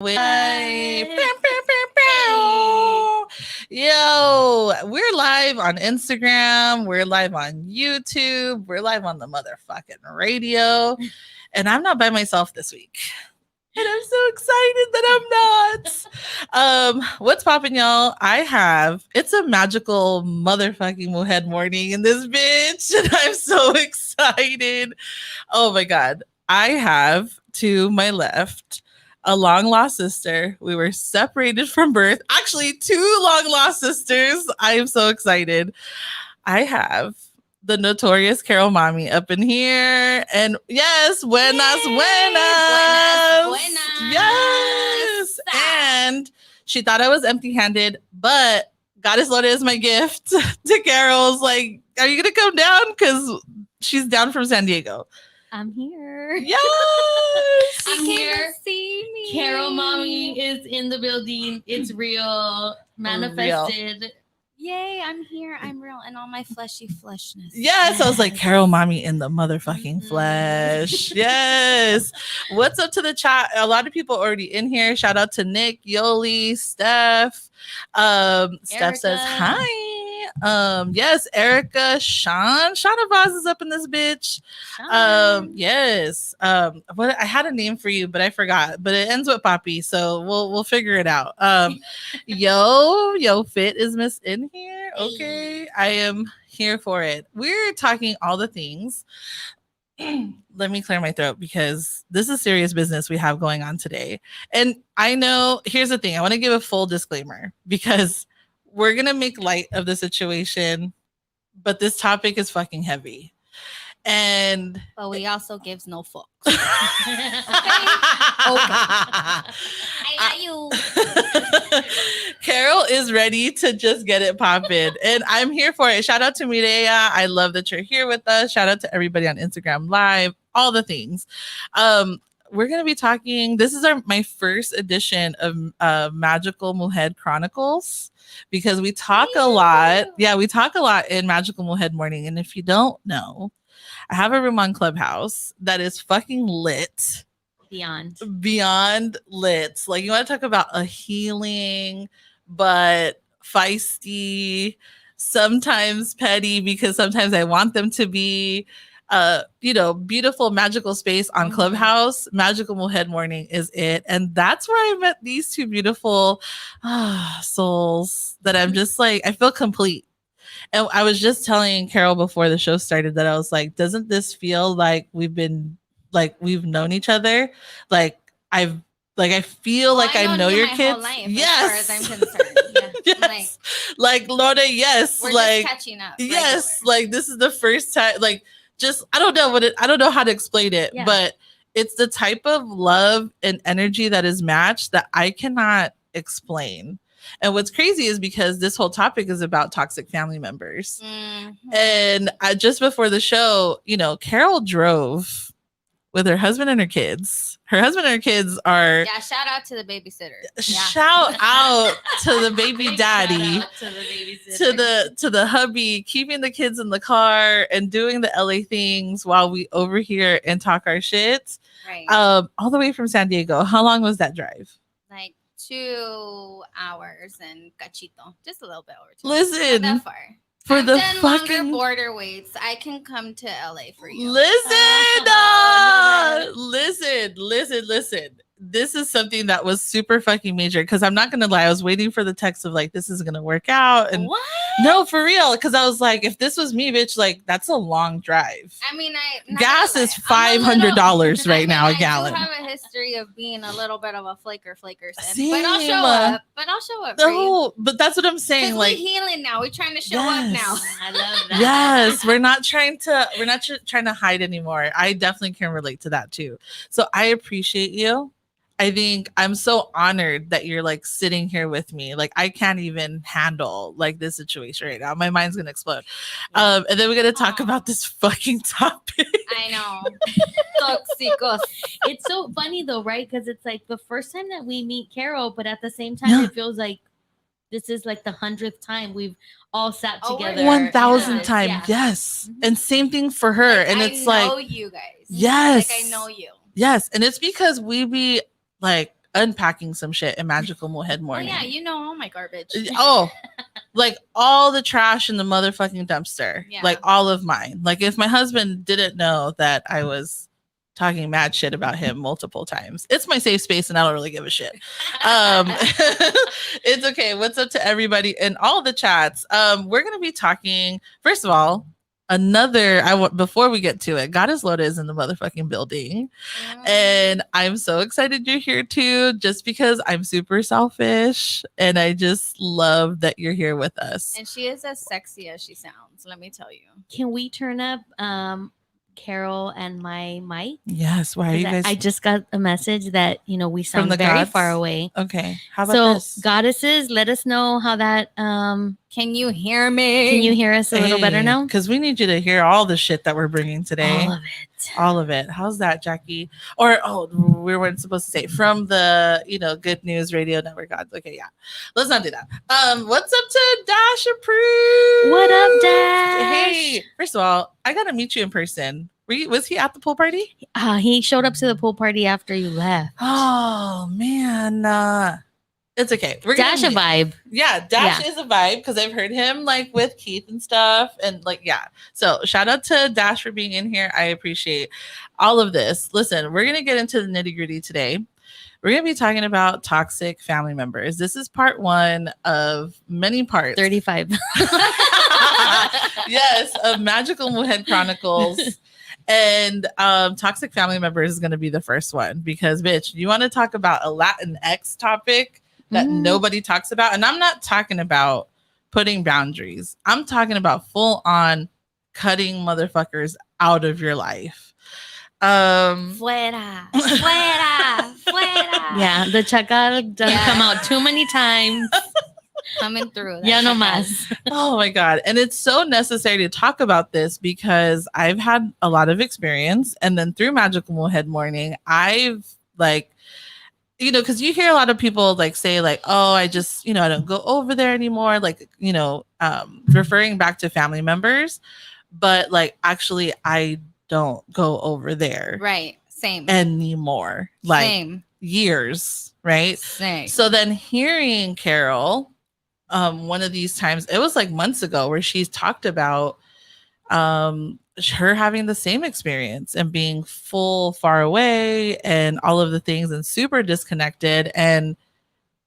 Pew, pew, pew, pew. Yo, we're live on Instagram. We're live on YouTube. We're live on the motherfucking radio. And I'm not by myself this week. And I'm so excited that I'm not. What's poppin', y'all? It's a magical motherfucking Mujer morning in this bitch. And I'm so excited. Oh my God. I have to my left a long lost sister. We were separated from birth. Actually, two long lost sisters. I am so excited. I have the notorious Carol Mommy up in here. And yes, buenas, Yay! buenas. Buenas. Yes. And she thought I was empty handed, but Goddess Loda is my gift to Carol's. Like, are you going to come down? Because she's down from San Diego. I'm here. Yes. I'm here. See me. Carol Mommy is in the building. It's real. Manifested. Yay, I'm here. I'm real in all my fleshy fleshness. Yes, I was like, Carol Mommy in the motherfucking flesh. Yes. What's up to the chat? A lot of people already in here. Shout out to Nick, Yoli, Steph. Steph says hi. Yes, Erica, Sean Vaz is up in this bitch. Yes. What I had a name for you, but I forgot. But it ends with Poppy, so we'll figure it out. Yo Fit is Miss in here. Okay, I am here for it. We're talking all the things. Let me clear my throat because this is serious business we have going on today. And I know, here's the thing. I want to give a full disclaimer because we're going to make light of the situation, but this topic is fucking heavy. But we also gives no fucks. Okay. I love you. Carol is ready to just get it popping, and I'm here for it. Shout out to Mireya. I love that you're here with us. Shout out to everybody on Instagram Live, all the things. We're going to be talking. This is my first edition of Magical Mujer Chronicles because we talk a lot. Yeah, we talk a lot in Magical Mujer Morning. And if you don't know, I have a room on Clubhouse that is fucking lit. Beyond lit. Like, you want to talk about a healing, but feisty, sometimes petty, because sometimes I want them to be beautiful magical space on Clubhouse. Magical Mujer Morning is it, and that's where I met these two beautiful souls that I'm just like, I feel complete. And I was just telling Carol before the show started that I was like, doesn't this feel like we've known each other? I feel like I know your kids. Yes. As far as I'm concerned. Yeah. Yes. Like Loda, yes. We're like just catching up. Yes. Like, this is the first time, like, just I don't know how to explain it, but it's the type of love and energy that is matched that I cannot explain. And what's crazy is because this whole topic is about toxic family members. Mm-hmm. And just before the show, Carol drove with her husband and her kids. Her husband and her kids are... Yeah, shout out to the babysitter. Shout out to the baby daddy. To the hubby, keeping the kids in the car and doing the LA things while we over here and talk our shit. Right. All the way from San Diego. How long was that drive? Like 2 hours and cachito. Just a little bit over 2 Listen. Hours. Not that far. For the longer border waits, I can come to LA for you. Listen. This is something that was super fucking major because I'm not gonna lie, I was waiting for the text of like, this is gonna work out. And what? No, for real, because I was like, if this was me, bitch, like, that's a long drive. I mean, gas is $500 right now a gallon. I have a history of being a little bit of a flaker, but I'll show up. No, but that's what I'm saying. Like, we're healing now. We're trying to show up now. I love that. Yes, we're not trying to hide anymore. I definitely can relate to that too. So I appreciate you. I think I'm so honored that you're like sitting here with me. Like, I can't even handle like this situation right now. My mind's gonna explode. And then we're gonna talk about this fucking topic. I know. Toxicos. It's so funny though, right? Because it's like the first time that we meet Carol, but at the same time, it feels like this is like the 100th time we've all sat together. 1,000 times, yes. Mm-hmm. And same thing for her. Like, and it's I know you guys. Yes. Like, I know you. Yes. And it's because we be like unpacking some shit in Magical Mujer Oh morning. yeah, you know all my garbage. Oh, like all the trash in the motherfucking dumpster. Yeah. Like all of mine. Like if my husband didn't know that I was talking mad shit about him multiple times, it's my safe space and I don't really give a shit. It's okay. What's up to everybody in all the chats? We're gonna be talking, first of all, before we get to it, Goddess Loda is in the motherfucking building. And I'm so excited you're here too, just because I'm super selfish and I just love that you're here with us. And she is as sexy as she sounds, let me tell you. Can we turn up Carol and my mic? Yes. Why are you guys? I just got a message that we sound the very gods? far away. Okay. How about So this? goddesses, let us know how that Can you hear me? can you hear us a little better now? Because we need you to hear all the shit that we're bringing today. All of it. All of it. How's that, Jackie? Or we weren't supposed to say from the Good News Radio Network gods. Okay, yeah. Let's not do that. What's up to Dash Approved? What up, Dash? Hey, first of all, I gotta meet you in person. Was he at the pool party? He showed up to the pool party after you left. Oh man. It's okay. We're Dash a vibe. Yeah, Dash is a vibe because I've heard him like with Keith and stuff. And like, yeah. So shout out to Dash for being in here. I appreciate all of this. Listen, we're going to get into the nitty gritty today. We're going to be talking about toxic family members. This is part 1 of many parts. 35. Yes, of Magical Mujer Chronicles. And toxic family members is going to be the first one because, bitch, you want to talk about a Latinx topic that nobody talks about. And I'm not talking about putting boundaries. I'm talking about full on cutting motherfuckers out of your life. Fuera, fuera, fuera. Yeah, the chacal done come out too many times. Coming through. Ya no más. Oh my God. And it's so necessary to talk about this because I've had a lot of experience. And then through Magical Mujer Morning, I've like, because you hear a lot of people like say like, oh, I just, I don't go over there anymore. Like, referring back to family members, but like, actually, I don't go over there. Right. Same. Anymore. Like Same. Years. Right. Same. So then hearing Carol, one of these times, it was like months ago where she's talked about, her having the same experience and being far away and all of the things and super disconnected, and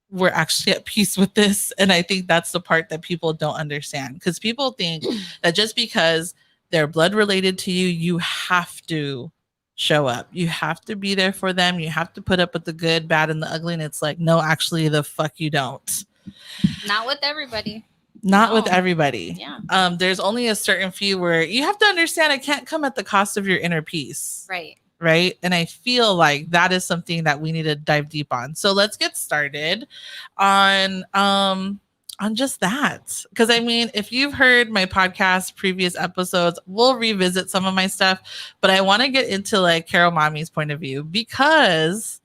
we're actually at peace with this. And I think that's the part that people don't understand, because people think that just because they're blood related to you, you have to show up, you have to be there for them, you have to put up with the good, bad, and the ugly. And it's like, no, actually the fuck you don't. Not with everybody. Not with everybody. Yeah. There's only a certain few where you have to understand it can't come at the cost of your inner peace. Right. Right. And I feel like that is something that we need to dive deep on. So let's get started on just that. Because I mean, if you've heard my podcast, previous episodes, we'll revisit some of my stuff. But I want to get into like Carol Mommy's point of view because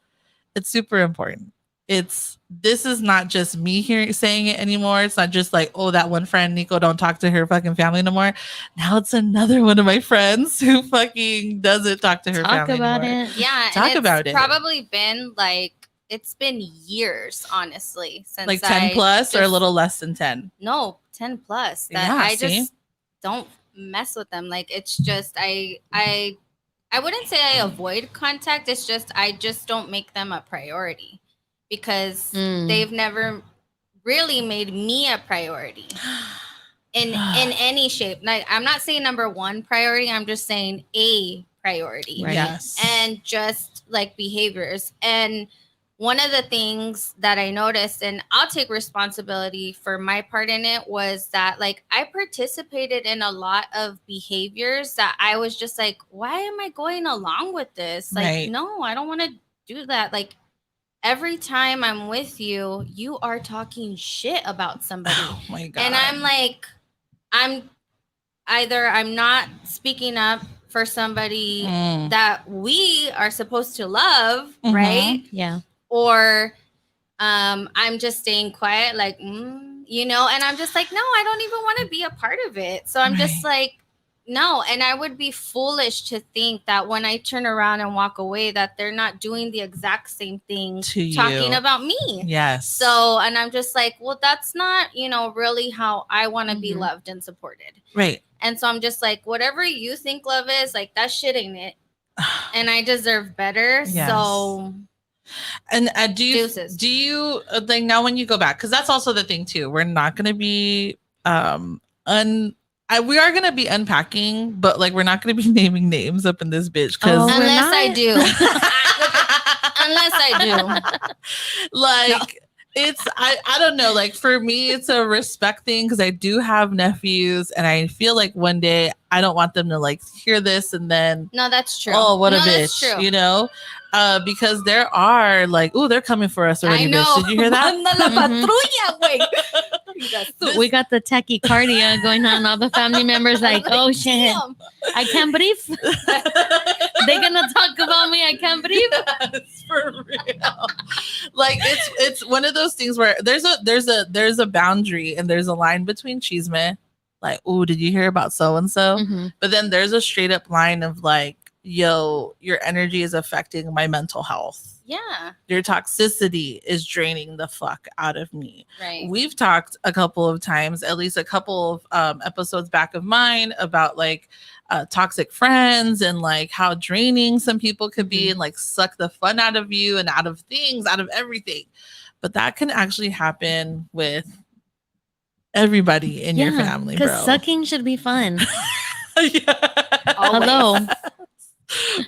it's super important. This is not just me here saying it anymore. It's not just like, oh, that one friend, Nico, don't talk to her fucking family no more. Now it's another one of my friends who fucking doesn't talk to her family about anymore. it. Yeah. Talk about it. Probably been like, it's been years, honestly, since like 10 plus or a little less than 10. No, 10 plus. That Yeah, I see? just don't mess with them. Like it's just I wouldn't say I avoid contact. It's just I just don't make them a priority because they've never really made me a priority in any shape. Like I'm not saying number one priority. I'm just saying a priority. Right. Yes. And just like behaviors. And one of the things that I noticed, and I'll take responsibility for my part in it, was that like I participated in a lot of behaviors that I was just like, why am I going along with this? Like, Right. no, I don't want to do that. Like every time I'm with you, you are talking shit about somebody. Oh my God. And I'm like, I'm not speaking up for somebody that we are supposed to love, right? Yeah. Or I'm just staying quiet, like, and I'm just like, no, I don't even want to be a part of it. So I'm just like, No, and I would be foolish to think that when I turn around and walk away that they're not doing the exact same thing to talking you. about me. Yes. So, and I'm just like, well, that's not, really how I want to be loved and supported. Right. And so I'm just like, whatever you think love is, like, that shit ain't it. And I deserve better. Yes. So, and do you like now when you go back, because that's also the thing too, we're not going to be we are going to be unpacking, but like we're not going to be naming names up in this bitch, because unless I do. Unless I do. Like no. It's I don't know, like for me it's a respect thing, because I do have nephews and I feel like one day I don't want them to like hear this and then no, that's true. Oh, what a bitch, because there are like, oh, they're coming for us already. I know. Bitch. Did you hear that? We got the tachycardia going on. All the family members like, oh shit, I can't breathe. They're gonna talk about me. I can't breathe. Yes, for real. Like it's one of those things where there's a boundary and there's a line between chisme, like, oh, did you hear about so and so? But then there's a straight up line of like, yo, your energy is affecting my mental health. Yeah. Your toxicity is draining the fuck out of me. Right. We've talked a couple of times, at least a couple of episodes back of mine, about like toxic friends and like how draining some people could be and like suck the fun out of you and out of things, out of everything. But that can actually happen with everybody in your family, bro. Because sucking should be fun. Hello.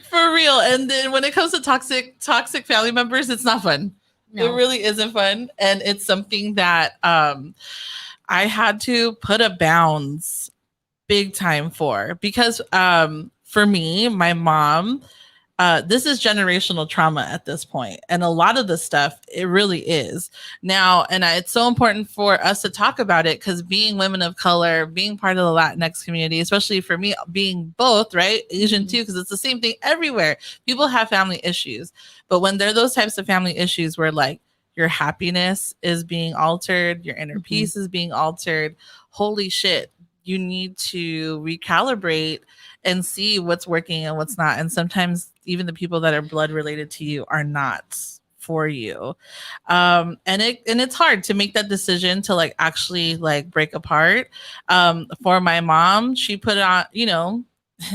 For real. And then when it comes to toxic family members, it's not fun. No. It really isn't fun. And it's something that I had to put a bounds big time for, because for me, my mom, this is generational trauma at this point. And a lot of the stuff, it really is. Now, and it's so important for us to talk about it, because being women of color, being part of the Latinx community, especially for me, being both, right? Asian too, because it's the same thing everywhere. People have family issues. But when there are those types of family issues where like your happiness is being altered, your inner peace is being altered, holy shit, you need to recalibrate and see what's working and what's not. And sometimes even the people that are blood related to you are not for you. And it's hard to make that decision to like actually like break apart. For my mom, she put on,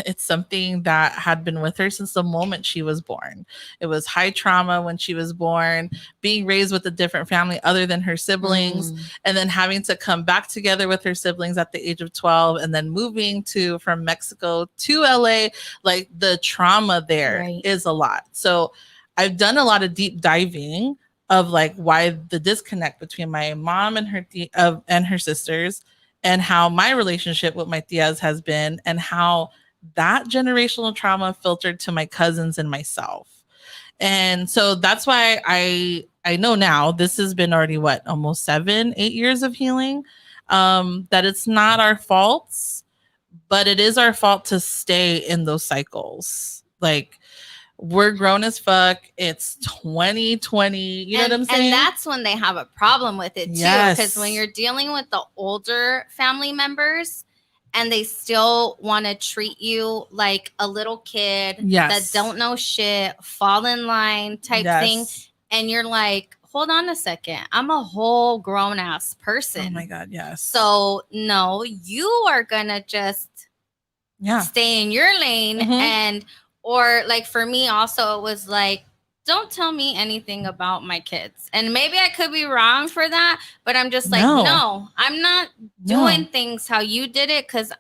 it's something that had been with her since the moment she was born. It was high trauma when she was born, being raised with a different family other than her siblings, and then having to come back together with her siblings at the age of 12, and then moving from Mexico to LA. Like the trauma there is a lot. So I've done a lot of deep diving of like why the disconnect between my mom and her sisters, and how my relationship with my tias has been, and how that generational trauma filtered to my cousins and myself. And so that's why I know now, this has been already almost 7-8 years of healing, that it's not our faults, but it is our fault to stay in those cycles. Like, we're grown as fuck. It's 2020. You know what I'm saying? And that's when they have a problem with it too. Because when you're dealing with the older family members, and they still want to treat you like a little kid that don't know shit, fall in line type thing. And you're like, hold on a second. I'm a whole grown ass person. Oh my God, yes. So no, you are going to just stay in your lane. Or like for me also, it was like, don't tell me anything about my kids. And maybe I could be wrong for that, but I'm just like, no, I'm not doing things how you did it, because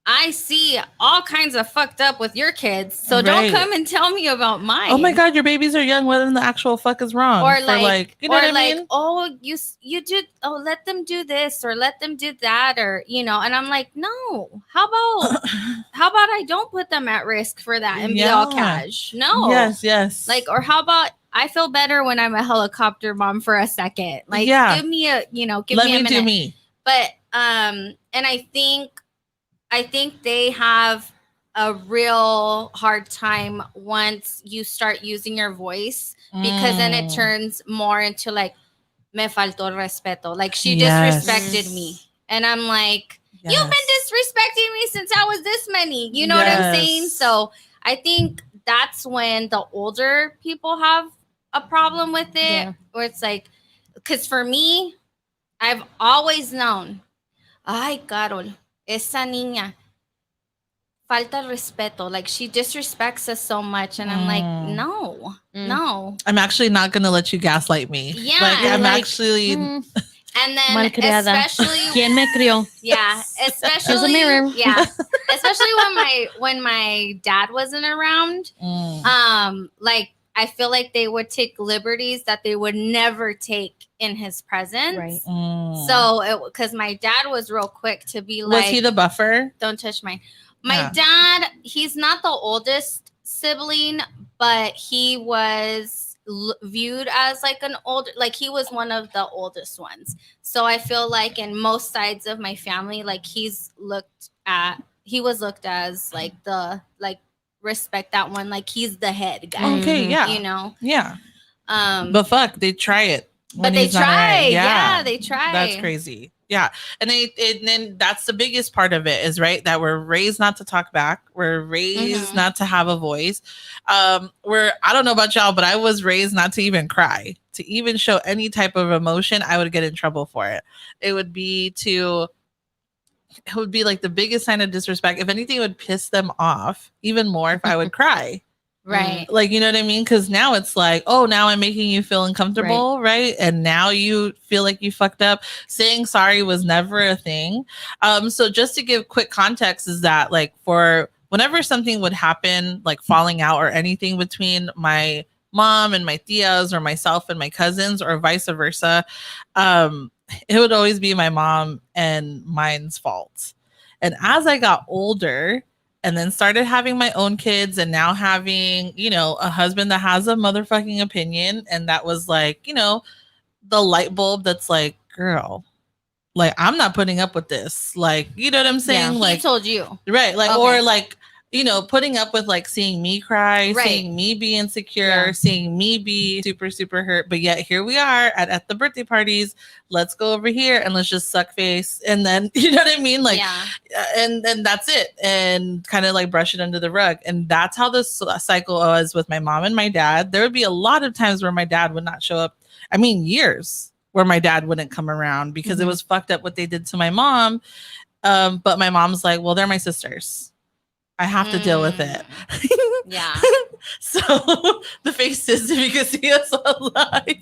I see all kinds of fucked up with your kids. So don't come and tell me about mine. Oh my God, your babies are young. What in the actual fuck is wrong? Or like, you know what I mean? Oh, you do. Oh, let them do this or let them do that, or and I'm like, no. How about I don't put them at risk for that and be all cash? No. Yes. Like, or how about I feel better when I'm a helicopter mom for a second? Like, give me a give me a minute. Do me. But and I think they have a real hard time once you start using your voice, because then it turns more into like, me faltó respeto. Like, she disrespected me. And I'm like, you've been disrespecting me since I was this many. You know what I'm saying? So I think that's when the older people have a problem with it, where it's like, because for me, I've always known, ay, Carol, esa niña, falta respeto. Like, she disrespects us so much. And I'm like, no. I'm actually not going to let you gaslight me. Yeah. Like, I'm actually... And then especially... ¿Quién me crió? Yeah. Especially... There's a mirror. Yeah. Especially when my dad wasn't around. Like, I feel like they would take liberties that they would never take in his presence. Right. So, because my dad was real quick to be like... Was he the buffer? Don't touch my dad, he's not the oldest sibling, but he was viewed as like an older, like he was one of the oldest ones. So I feel like in most sides of my family, like he was looked as like the, like, respect that one, like he's the head guy. Okay, yeah. You know? Yeah. But fuck, they try it. But they try. Yeah, they try. That's crazy. Yeah. And then that's the biggest part of it is, right, that we're raised not to talk back. We're raised not to have a voice. I don't know about y'all, but I was raised not to even cry, to even show any type of emotion. I would get in trouble for it. It would be like the biggest sign of disrespect. If anything, it would piss them off even more if I would cry. Right. Like, you know what I mean? Because now it's like, oh, now I'm making you feel uncomfortable, right? And now you feel like you fucked up. Saying sorry was never a thing. So just to give quick context is that, like, for whenever something would happen, like falling out or anything between my mom and my tias or myself and my cousins or vice versa, it would always be my mom and mine's fault. And as I got older, and then started having my own kids and now having, you know, a husband that has a motherfucking opinion. And that was like, you know, the light bulb that's like, girl, like, I'm not putting up with this. Like, you know what I'm saying? Yeah, like, he told you. Right. Like, okay. Or like, you know, putting up with like seeing me cry, seeing me be insecure, seeing me be super, super hurt. But yet here we are at the birthday parties. Let's go over here and let's just suck face. And then, you know what I mean? Like, and then that's it. And kind of like brush it under the rug. And that's how this cycle was with my mom and my dad. There would be a lot of times where my dad would not show up. I mean, years where my dad wouldn't come around because it was fucked up what they did to my mom. But my mom's like, well, they're my sisters. I have to deal with it. Yeah. So the faces, if you can see us alive,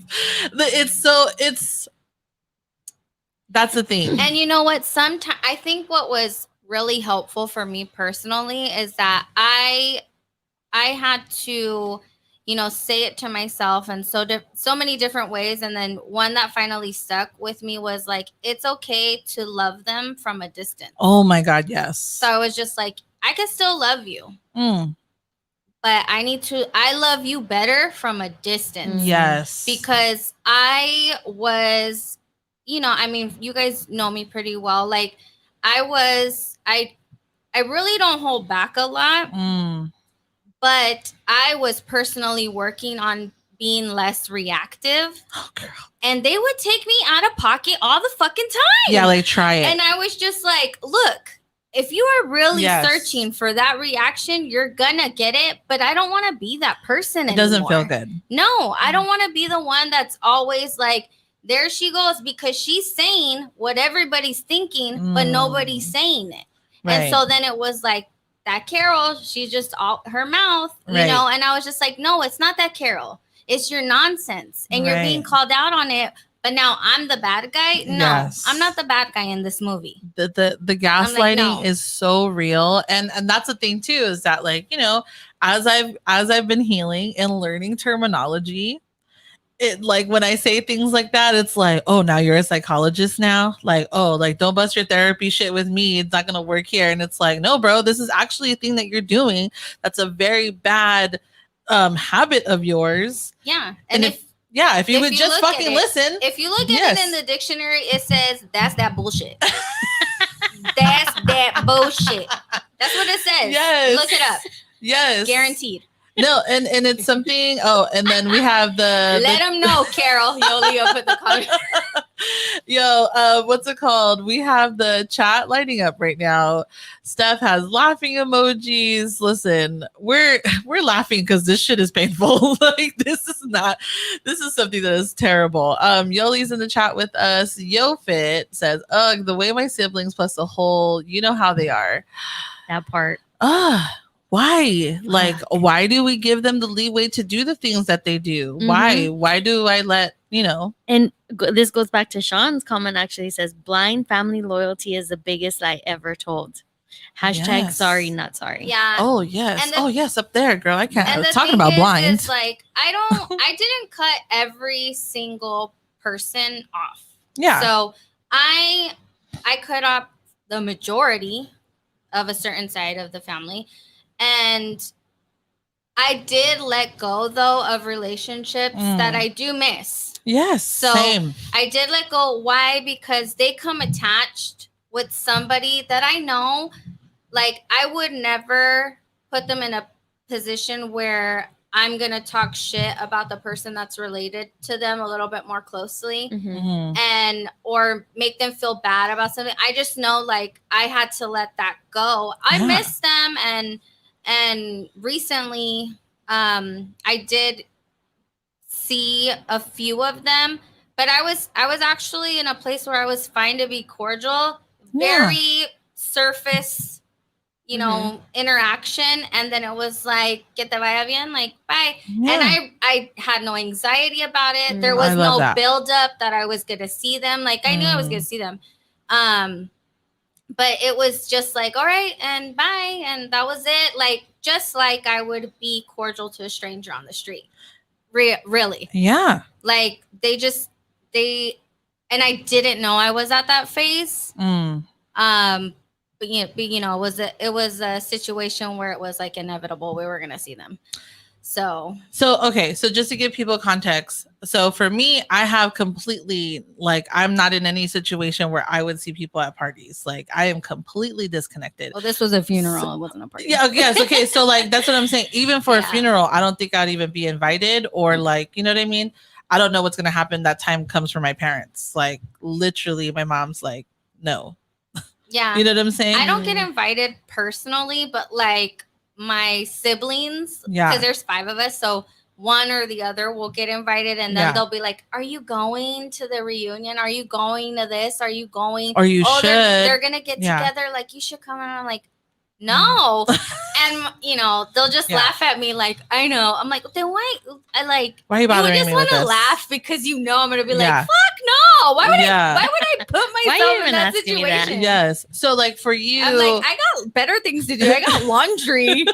that's the thing. And you know what? Sometimes I think what was really helpful for me personally is that I had to, you know, say it to myself in so many different ways. And then one that finally stuck with me was like, it's okay to love them from a distance. Oh my God, yes. So I was just like, I can still love you. But I love you better from a distance. Yes. Because I was, you know, I mean, you guys know me pretty well. Like I really don't hold back a lot. But I was personally working on being less reactive. Oh, girl. And they would take me out of pocket all the fucking time. Yeah, like try it. And I was just like, look, if you are really searching for that reaction, you're gonna get it. But I don't want to be that person anymore. It doesn't feel good. No, I don't want to be the one that's always like, there she goes, because she's saying what everybody's thinking, but nobody's saying it. Right. And so then it was like, that Carol, she's just all her mouth, you know? And I was just like, no, it's not that Carol. It's your nonsense. And you're being called out on it. But now I'm the bad guy. No, I'm not the bad guy in this movie. The gaslighting is so real. And that's the thing too, is that, like, you know, as I've been healing and learning terminology, it, like, when I say things like that, it's like, oh, now you're a psychologist now. Like, oh, like, don't bust your therapy shit with me. It's not going to work here. And it's like, no, bro, this is actually a thing that you're doing. That's a very bad habit of yours. Yeah. And if you would just fucking listen. If you look at it in the dictionary, it says, that's that bullshit. That's that bullshit. That's what it says. Yes. Look it up. Yes. Guaranteed. No, and it's something. Oh, and then we have let them know, Carol. Yolio put the comment. Yo, what's it called? We have the chat lighting up right now. Steph has laughing emojis. Listen, we're laughing because this shit is painful. Like this is something that is terrible. Yoli's in the chat with us. Yo Fit says, ugh, the way my siblings plus the whole, you know how they are. That part. Why? Like, why do we give them the leeway to do the things that they do? Mm-hmm. Why do I let, And this goes back to Sean's comment, actually. He says, blind family loyalty is the biggest lie ever told. Hashtag Yes. sorry, not sorry. Yeah. Oh, yes. Yes, up there, girl. I can't. I was talking thing about is, blind. It's like, I didn't cut every single person off. Yeah. So I cut off the majority of a certain side of the family. And I did let go, though, of relationships that I do miss. Yes, so same. I did let go. Why? Because they come attached with somebody that I know. Like, I would never put them in a position where I'm going to talk shit about the person that's related to them a little bit more closely and or make them feel bad about something. I just know, like, I had to let that go. I miss them. And recently I did see a few of them, but I was actually in a place where I was fine to be cordial, very surface, interaction. And then it was like, que te vaya bien, like, bye. And I had no anxiety about it. There was no buildup that I was going to see them. Like, I knew I was going to see them. But it was just like, all right, and bye. And that was it. Like, just like I would be cordial to a stranger on the street. Really. Yeah. Like, and I didn't know I was at that phase. But it was a situation where it was like inevitable. We were going to see them. So okay. So just to give people context. So for me, I have completely, like, I'm not in any situation where I would see people at parties. Like, I am completely disconnected. Well, this was a funeral. It wasn't a party. Yeah. Yes. Okay. So like, that's what I'm saying. Even for a funeral, I don't think I'd even be invited or like, you know what I mean? I don't know what's going to happen. That time comes for my parents. Like, literally my mom's like, no. Yeah. You know what I'm saying? I don't get invited personally, but like my siblings, because there's 5 of us. So one or the other will get invited, and then they'll be like, are you going to the reunion? Are you going to this? Are you going? Or you should. They're going to get together. Like, you should come. And I'm like, no. And, they'll just laugh at me like, I know. I'm like, then why? Why are you bothering me? You just want to laugh because I'm going to be like, fuck no. Why would I put myself in that situation? Yes. So like for you, I'm like, I got better things to do. I got laundry.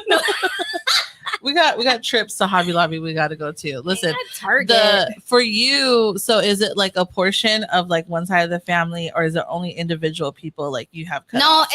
we got trips to Hobby Lobby we got to go to. Listen, Target. For you, so is it like a portion of like one side of the family, or is it only individual people like you have cut off?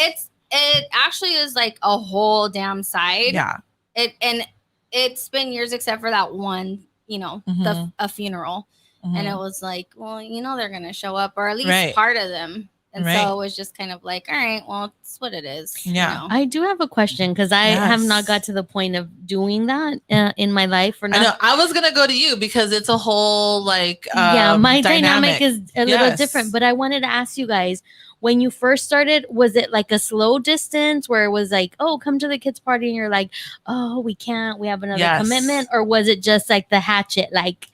It actually is like a whole damn side. Yeah. It's been years except for that one, a funeral. And it was like, well, they're going to show up, or at least part of them. And so it was just kind of like, all right, well, it's what it is. Yeah. I do have a question, because I have not got to the point of doing that in my life. Or not. I know. I was going to go to you because it's a whole like my dynamic is a little different. But I wanted to ask you guys, when you first started, was it like a slow distance where it was like, oh, come to the kids' party, and you're like, oh, we can't, we have another commitment? Or was it just like the hatchet, like,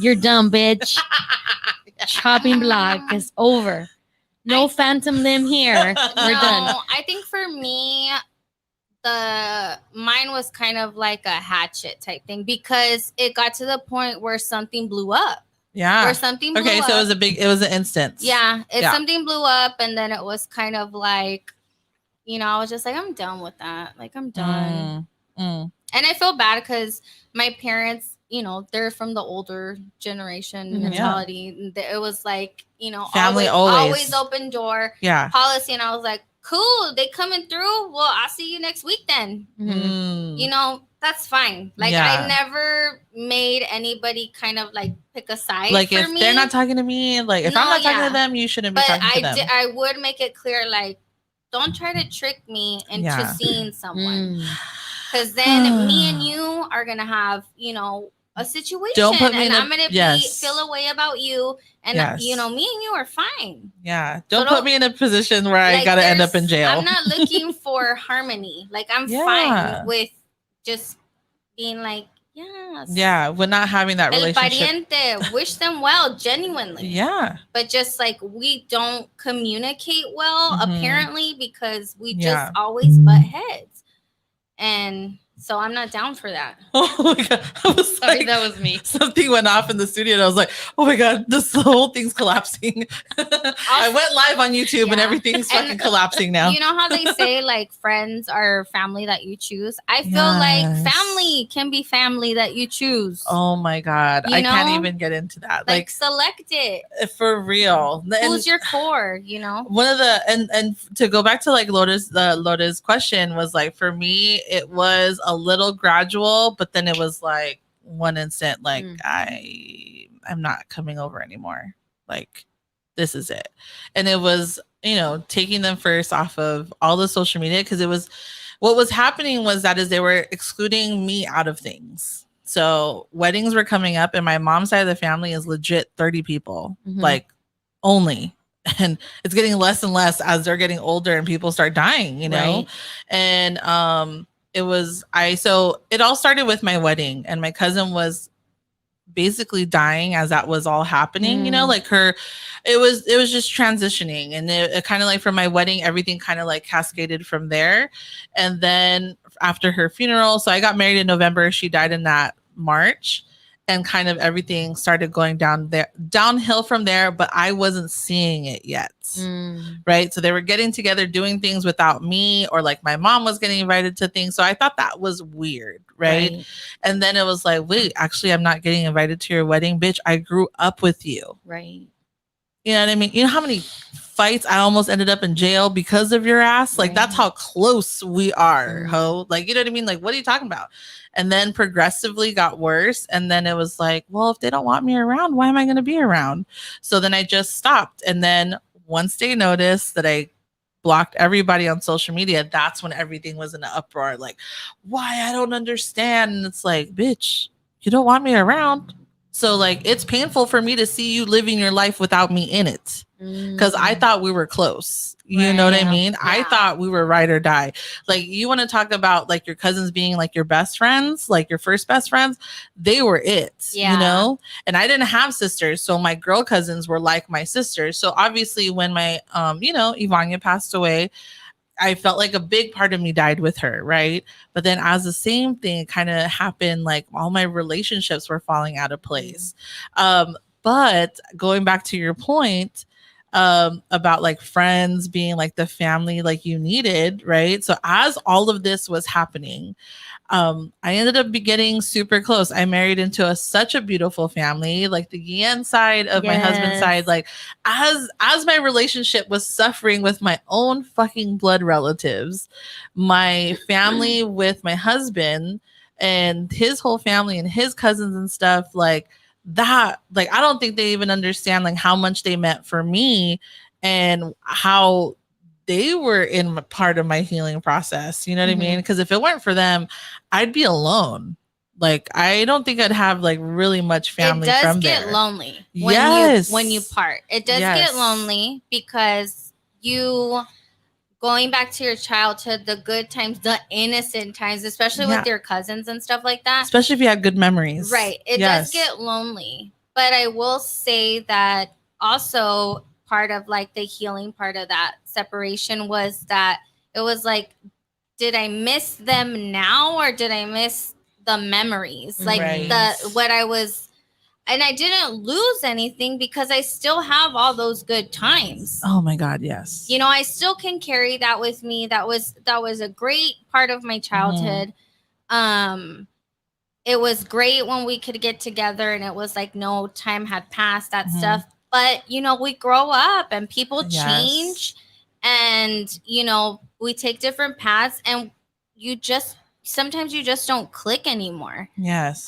you're done, bitch, chopping block is over, no phantom limb here, we're done? I think for me, mine was kind of like a hatchet type thing, because it got to the point where something blew up. Yeah. Or something blew up. So it was an instance. Yeah. Something blew up, and then it was kind of like, I was just like, I'm done with that. Like, I'm done. And I feel bad because my parents, they're from the older generation mentality. It was like, family always open door policy. And I was like, cool, they coming through. Well, I'll see you next week then. That's fine. Like, I never made anybody kind of like pick a side. Like, for if me. They're not talking to me, like, if I'm not talking to them, you shouldn't be talking to them. I would make it clear, like, don't try to trick me into seeing someone. Because then me and you are going to have, a situation. Don't put me and in I'm going to feel a way about you. And, you know, me and you are fine. Yeah. Don't put me in a position where I got to end up in jail. I'm not looking for harmony. Like, I'm fine with just being like, yes. Yeah. We're not having that relationship. El pariente, wish them well, genuinely. Yeah. But just like, we don't communicate well, apparently, because we just always butt heads. And so I'm not down for that. Oh my God. I was sorry, like, that was me. Something went off in the studio and I was like, oh my God, the whole thing's collapsing. I went live on YouTube and everything's fucking collapsing now. You know how they say like friends are family that you choose? I feel like family can be family that you choose. Oh my God. I can't even get into that. Like select it. For real. Who's your core, you know? One of the, and to go back to like Loda's question was like, for me, it was a little gradual, but then it was like one instant, like I'm not coming over anymore. Like, this is it. And it was, you know, taking them first off of all the social media, because it was, what was happening was that is they were excluding me out of things. So weddings were coming up and my mom's side of the family is legit 30 people, like only. And it's getting less and less as they're getting older and people start dying, you know? And so it all started with my wedding, and my cousin was basically dying as that was all happening, you know, like it was just transitioning, and it kind of like from my wedding, everything kind of like cascaded from there. And then after her funeral, so I got married in November, she died in that March, and kind of everything started going downhill from there, but I wasn't seeing it yet. Right. So they were getting together, doing things without me, or like my mom was getting invited to things. So I thought that was weird. Right. And then it was like, wait, actually, I'm not getting invited to your wedding, bitch. I grew up with you. Right. You know what I mean? You know how many fights I almost ended up in jail because of your ass? Like, that's how close we are, ho. Like, you know what I mean? Like, what are you talking about? And then progressively got worse. And then it was like, well, if they don't want me around, why am I going to be around? So then I just stopped. And then once they noticed that I blocked everybody on social media, that's when everything was in an uproar. Like, why? I don't understand. And it's like, bitch, you don't want me around. So like, it's painful for me to see you living your life without me in it. Because I thought we were close. You know what I mean? I thought we were ride or die. Like, you want to talk about like your cousins being like your best friends, like your first best friends. They were it, you know? And I didn't have sisters. So my girl cousins were like my sisters. So obviously when my, you know, Ivania passed away, I felt like a big part of me died with her, right? But then as the same thing kind of happened, like all my relationships were falling out of place. But going back to your point, about like friends being like the family like you needed, right? So as all of this was happening, I ended up getting super close. I married into such a beautiful family, like the Guillen side of my husband's side. Like as my relationship was suffering with my own fucking blood relatives, my family with my husband and his whole family and his cousins and stuff, like that, like I don't think they even understand like how much they meant for me and how they were in part of my healing process. You know what I mean? Because if it weren't for them, I'd be alone. Like, I don't think I'd have like really much family. It does get lonely when you part. It does get lonely because you, going back to your childhood, the good times, the innocent times, especially with your cousins and stuff like that. Especially if you had good memories. Right. It does get lonely. But I will say that also part of like the healing part of that separation was that it was like, did I miss them now or did I miss the memories? Like what I was, and I didn't lose anything because I still have all those good times. Oh my God, yes. You know, I still can carry that with me. That was a great part of my childhood. It was great when we could get together and it was like no time had passed, that stuff. But, you know, we grow up and people change and, you know, we take different paths and sometimes you just don't click anymore. Yes.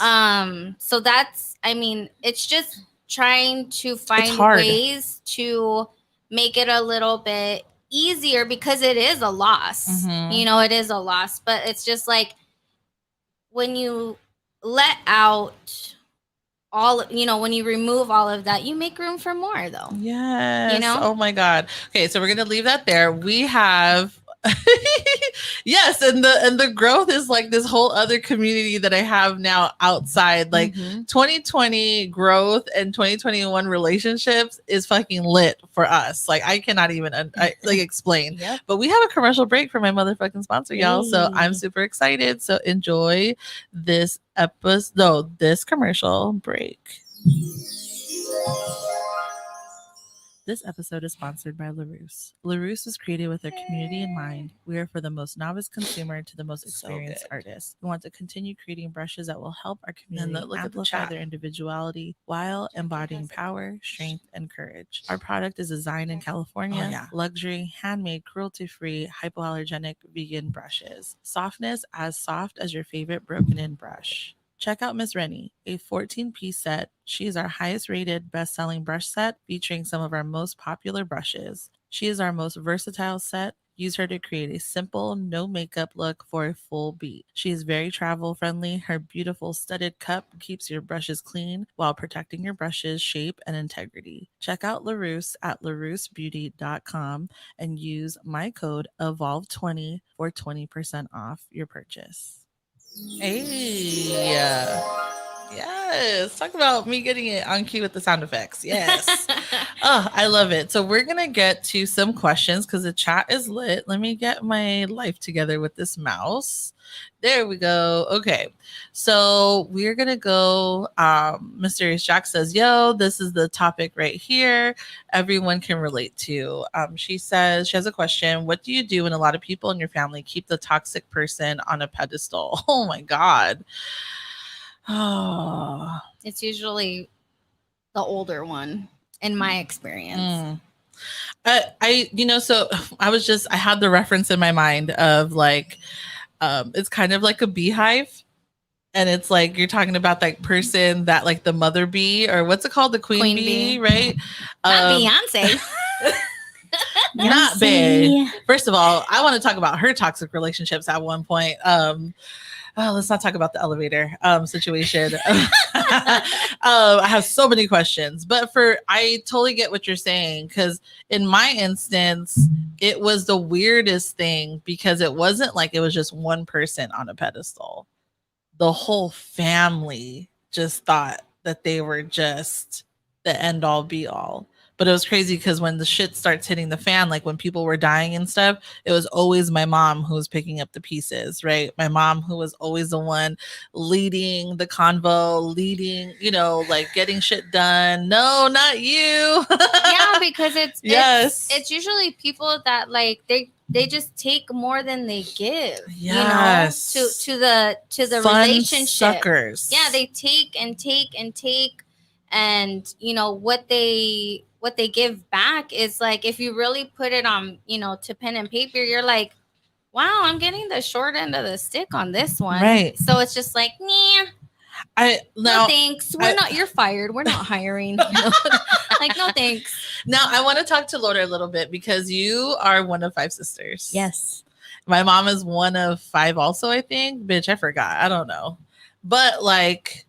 So that's, I mean, it's just trying to find ways to make it a little bit easier because it is a loss. You know, it is a loss, but it's just like when you let out all, when you remove all of that, you make room for more though. Yes. Oh my God. Okay, so we're gonna leave that there. We have yes, and the growth is like this whole other community that I have now outside. Like 2020 growth and 2021 relationships is fucking lit for us. Like I cannot even explain. Yep. But we have a commercial break for my motherfucking sponsor, y'all. So I'm super excited. So enjoy this episode, this commercial break. This episode is sponsored by LaRousse. LaRousse was created with their community in mind. We are for the most novice consumer to the most experienced artist. We want to continue creating brushes that will help our community amplify their individuality while embodying power, strength, and courage. Our product is designed in California, luxury, handmade, cruelty-free, hypoallergenic, vegan brushes. Softness as soft as your favorite broken-in brush. Check out Miss Rennie, a 14-piece set. She is our highest rated best-selling brush set featuring some of our most popular brushes. She is our most versatile set. Use her to create a simple, no makeup look for a full beat. She is very travel friendly. Her beautiful studded cup keeps your brushes clean while protecting your brush's shape and integrity. Check out LaRousse at laroussebeauty.com and use my code EVOLVE20 for 20% off your purchase. Hey, yes. Talk about me getting it on cue with the sound effects. Yes. Oh, I love it. So we're going to get to some questions because the chat is lit. Let me get my life together with this mouse. There we go. Okay. So we're going to go. Mysterious Jack says, yo, this is the topic right here. Everyone can relate to. She says she has a question. What do you do when a lot of people in your family keep the toxic person on a pedestal? Oh my God. Oh, it's usually the older one in my experience. So I had the reference in my mind of like, it's kind of like a beehive. And it's like you're talking about that person that like the mother bee, or what's it called? The queen bee, right? Not Beyonce. Not Bey. First of all, I want to talk about her toxic relationships at one point. Let's not talk about the elevator situation. I have so many questions, but I totally get what you're saying, because in my instance, it was the weirdest thing because it wasn't like it was just one person on a pedestal. The whole family just thought that they were just the end all be all. But it was crazy because when the shit starts hitting the fan, like when people were dying and stuff, it was always my mom who was picking up the pieces, right? My mom who was always the one leading the convo, like getting shit done. No, not you. Yeah, because it's usually people that like they just take more than they give. Yes. To the Fun relationship. Suckers. Yeah, they take and take and take, and what they give back is like, if you really put it on, to pen and paper, you're like, wow, I'm getting the short end of the stick on this one. Right. So it's just like, nah. No thanks. You're fired. We're not hiring. Like, no thanks. Now I want to talk to Laura a little bit because you are one of 5 sisters. Yes. My mom is one of 5 also, I think. Bitch, I forgot. I don't know. But like,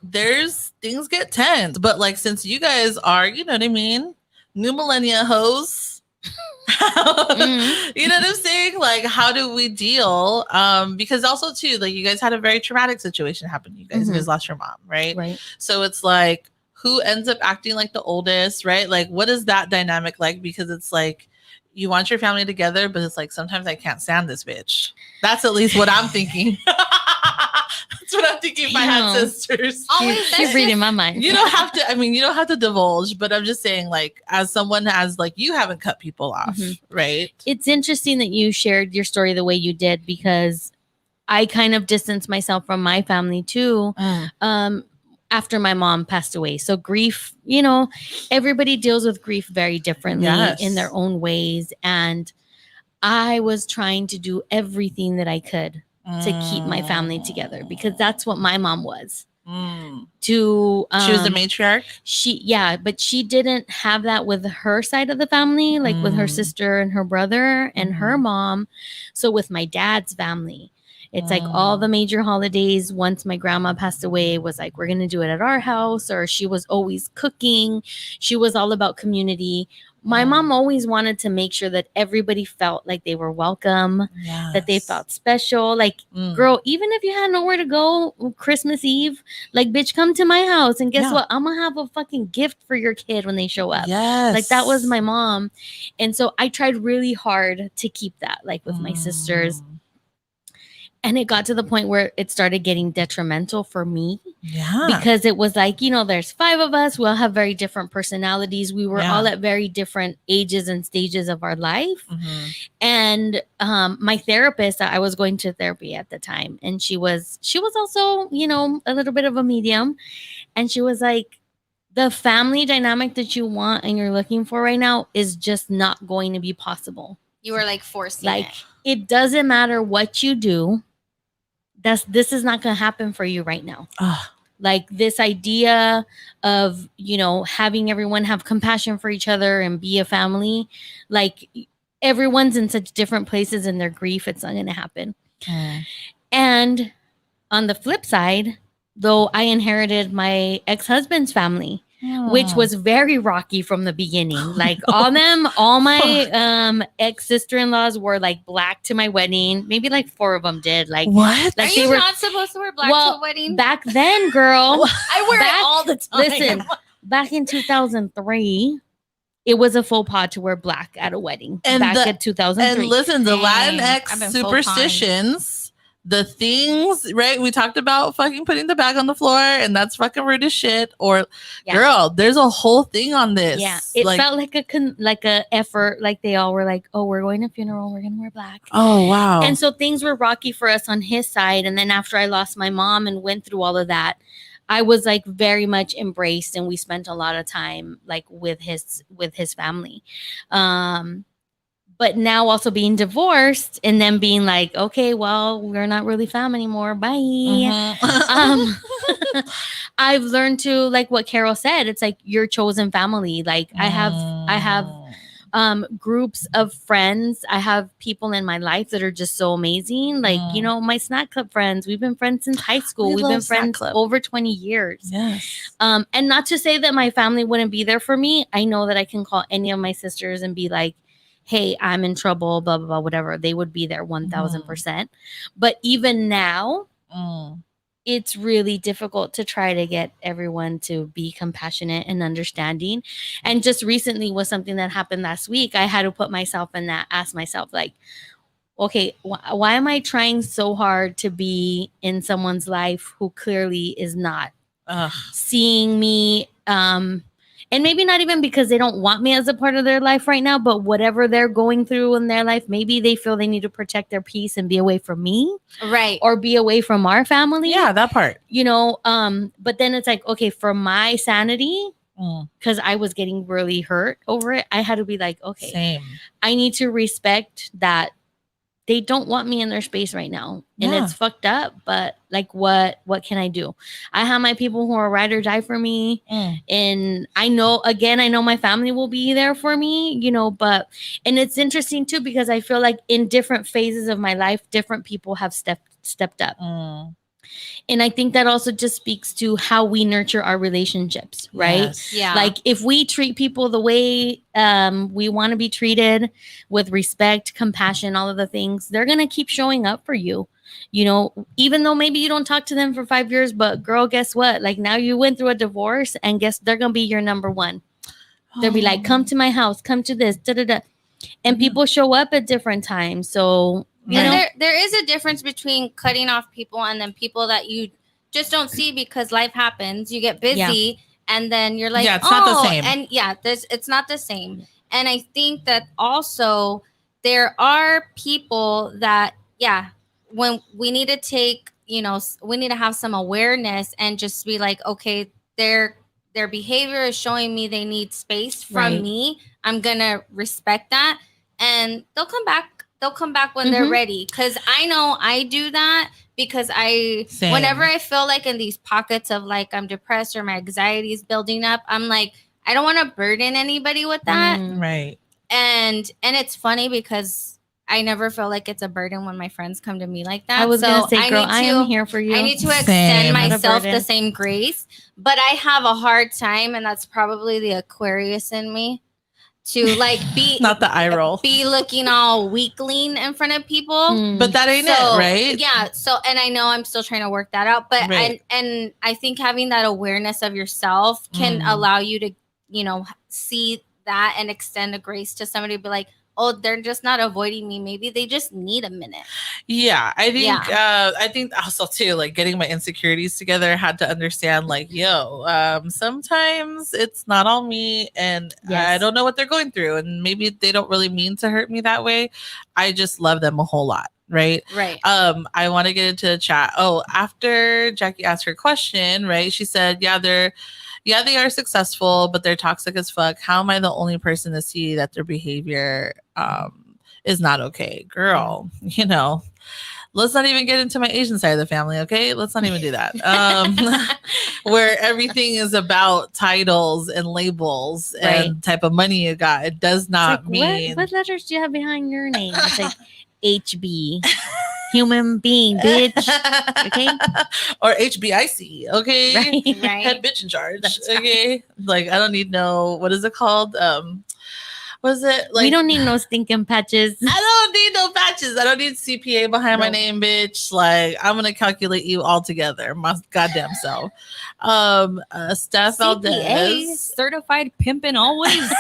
there's things get tense. But like, since you guys are, you know what I mean? New millennia hoes. Mm-hmm. You know what I'm saying? Like, how do we deal? Because also too, like you guys had a very traumatic situation happen. You guys lost your mom, right? Right. So it's like, who ends up acting like the oldest, right? Like, what is that dynamic like? Because it's like, you want your family together, but it's like, sometimes I can't stand this bitch. That's at least what I'm thinking. That's what I'm thinking if I had sisters. She's reading my mind. You don't have to divulge, but I'm just saying, like, as someone as like, you haven't cut people off, right? It's interesting that you shared your story the way you did, because I kind of distanced myself from my family too. After my mom passed away. So grief, everybody deals with grief very differently in their own ways. And I was trying to do everything that I could to keep my family together, because that's what my mom was. She was the matriarch. But she didn't have that with her side of the family, like with her sister and her brother and her mom. So with my dad's family, It's like all the major holidays. Once my grandma passed away, was like, we're going to do it at our house, or she was always cooking. She was all about community. My mom always wanted to make sure that everybody felt like they were welcome, that they felt special. Like, girl, even if you had nowhere to go Christmas Eve, like, bitch, come to my house. And guess what? I'm going to have a fucking gift for your kid when they show up. Yes. Like, that was my mom. And so I tried really hard to keep that, like, with my sisters. And it got to the point where it started getting detrimental for me. Yeah. Because it was like, there's 5 of us. We all have very different personalities. We were all at very different ages and stages of our life. And my therapist, I was going to therapy at the time. And she was also, a little bit of a medium. And she was like, the family dynamic that you want and you're looking for right now is just not going to be possible. You were like forcing it. It doesn't matter what you do. This is not going to happen for you right now. Like, this idea of, having everyone have compassion for each other and be a family, like, everyone's in such different places in their grief. It's not going to happen. And on the flip side, though, I inherited my ex-husband's family, which was very rocky from the beginning. Like, all my ex-sister-in-laws were like black to my wedding. Maybe like 4 of them did. Like, what? Like, are you not supposed to wear black to a wedding? Back then, girl. I wear it all the time. Listen, back in 2003, it was a faux pas to wear black at a wedding. And back in 2003. And listen, the Latinx superstitions, the things, right? We talked about fucking putting the bag on the floor, and that's fucking rude as shit. Or, girl, there's a whole thing on this. Yeah, it felt like a effort. Like, they all were like, "Oh, we're going to funeral. We're gonna wear black." Oh, wow. And so things were rocky for us on his side. And then after I lost my mom and went through all of that, I was like very much embraced, and we spent a lot of time like with his family. But now also being divorced and then being like, okay, well, we're not really fam anymore. Bye. I've learned to, like what Carol said, it's like your chosen family. Like, I have groups of friends. I have people in my life that are just so amazing. Like, my snack club friends, we've been friends since high school. We've been friends over 20 years. Yes. And not to say that my family wouldn't be there for me. I know that I can call any of my sisters and be like, hey, I'm in trouble, blah, blah, blah, whatever. They would be there 1000%. But even now, it's really difficult to try to get everyone to be compassionate and understanding. And just recently was something that happened last week. I had to put myself in that, ask myself, like, okay, why am I trying so hard to be in someone's life who clearly is not seeing me? And maybe not even because they don't want me as a part of their life right now, but whatever they're going through in their life, maybe they feel they need to protect their peace and be away from me. Right. Or be away from our family. Yeah, that part. But then it's like, okay, for my sanity, because I was getting really hurt over it, I had to be like, okay, same. I need to respect that they don't want me in their space right now. And it's fucked up, but like, what can I do? I have my people who are ride or die for me. And I know my family will be there for me, and it's interesting too, because I feel like in different phases of my life, different people have stepped up. And I think that also just speaks to how we nurture our relationships, right? Yes. Yeah. Like, if we treat people the way we want to be treated, with respect, compassion, all of the things, they're going to keep showing up for you. Even though maybe you don't talk to them for 5 years, but girl, guess what? Like, now you went through a divorce, and guess they're going to be your number one. They'll be like, come to my house, come to this, da-da-da. And people show up at different times. So, there is a difference between cutting off people and then people that you just don't see because life happens. You get busy and then you're like, it's not the same. And it's not the same. And I think that also there are people that, when we need to take, we need to have some awareness and just be like, okay, their behavior is showing me they need space from me. I'm going to respect that. And they'll come back. They'll come back when they're ready. Because I know I do that because whenever I feel like in these pockets of like I'm depressed or my anxiety is building up, I'm like, I don't want to burden anybody with that. Right. And it's funny because I never feel like it's a burden when my friends come to me like that. I was gonna say, girl, I am here for you. I need to extend myself the same grace, but I have a hard time, and that's probably the Aquarius in me, to like be not the eye roll, be looking all weakling in front of people. But that ain't it, right? Yeah. So, and I know I'm still trying to work that out, but and I think having that awareness of yourself can allow you to, see that and extend a grace to somebody, be like, oh, they're just not avoiding me. Maybe they just need a minute. Yeah, I think I think also too, like getting my insecurities together, I had to understand, like, sometimes it's not all me, and I don't know what they're going through, and maybe they don't really mean to hurt me that way. I just love them a whole lot. Right. I want to get into the chat. Oh, after Jackie asked her question, right? She said, they are successful, but they're toxic as fuck. How am I the only person to see that their behavior is not okay? Girl, let's not even get into my Asian side of the family, okay? Let's not even do that. Where everything is about titles and labels and type of money you got. It does not mean... What letters do you have behind your name? It's like HB. Human being, bitch. Okay. Or HBIC. Okay. Right. Head bitch in charge. Okay. Like, I don't need what is it called? What is it? Like, we don't need no stinking patches. I don't need no patches. I don't need CPA behind my name, bitch. Like, I'm gonna calculate you all together, my goddamn self. Steph CPA, certified pimpin' always.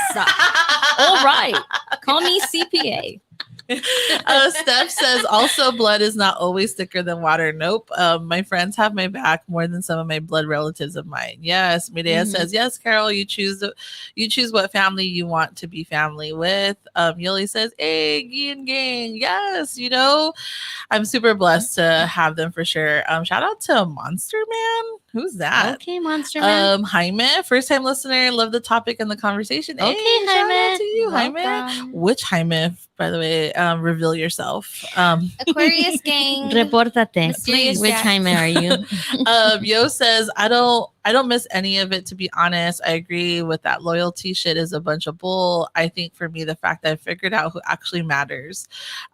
All right. Call me CPA. Steph says, also, blood is not always thicker than water. Nope. My friends have my back more than some of my blood relatives of mine. Yes. Medea says, yes, Carol, you choose what family you want to be family with. Yuli says, hey, Gian gang. Yes, I'm super blessed to have them for sure. Shout out to Monster Man. Who's that? Okay, Monster Man. Jaime, first time listener. Love the topic and the conversation. Okay, hey, Jaime. Shout out to you, Jaime. Which Jaime, by the way? Reveal yourself. Aquarius gang. Reportate. Please. Which Jaime are you? Yo says, I don't miss any of it, to be honest. I agree with that. Loyalty shit is a bunch of bull. I think for me, the fact that I figured out who actually matters.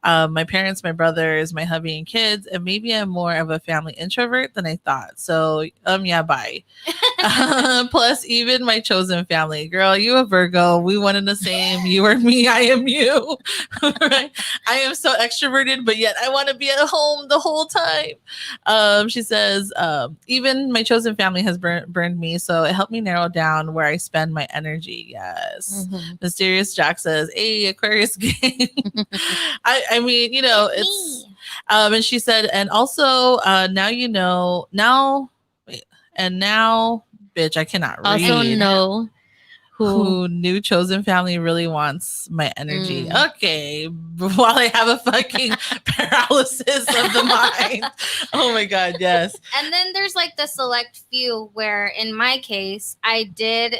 My parents, my brothers, my hubby and kids, and maybe I'm more of a family introvert than I thought. So bye. Plus, even my chosen family. Girl, you a Virgo. We one and the same. You are me. I am you. Right? I am so extroverted, but yet I want to be at home the whole time. She says, even my chosen family has burned me, so it helped me narrow down where I spend my energy. Yes. Mysterious Jack says, hey, Aquarius gang. I mean, it's and she said, and also now bitch, I cannot read. Also know who new chosen family really wants my energy. Okay, while I have a fucking paralysis of the mind. Oh my God, yes. And then there's like the select few where, in my case, I did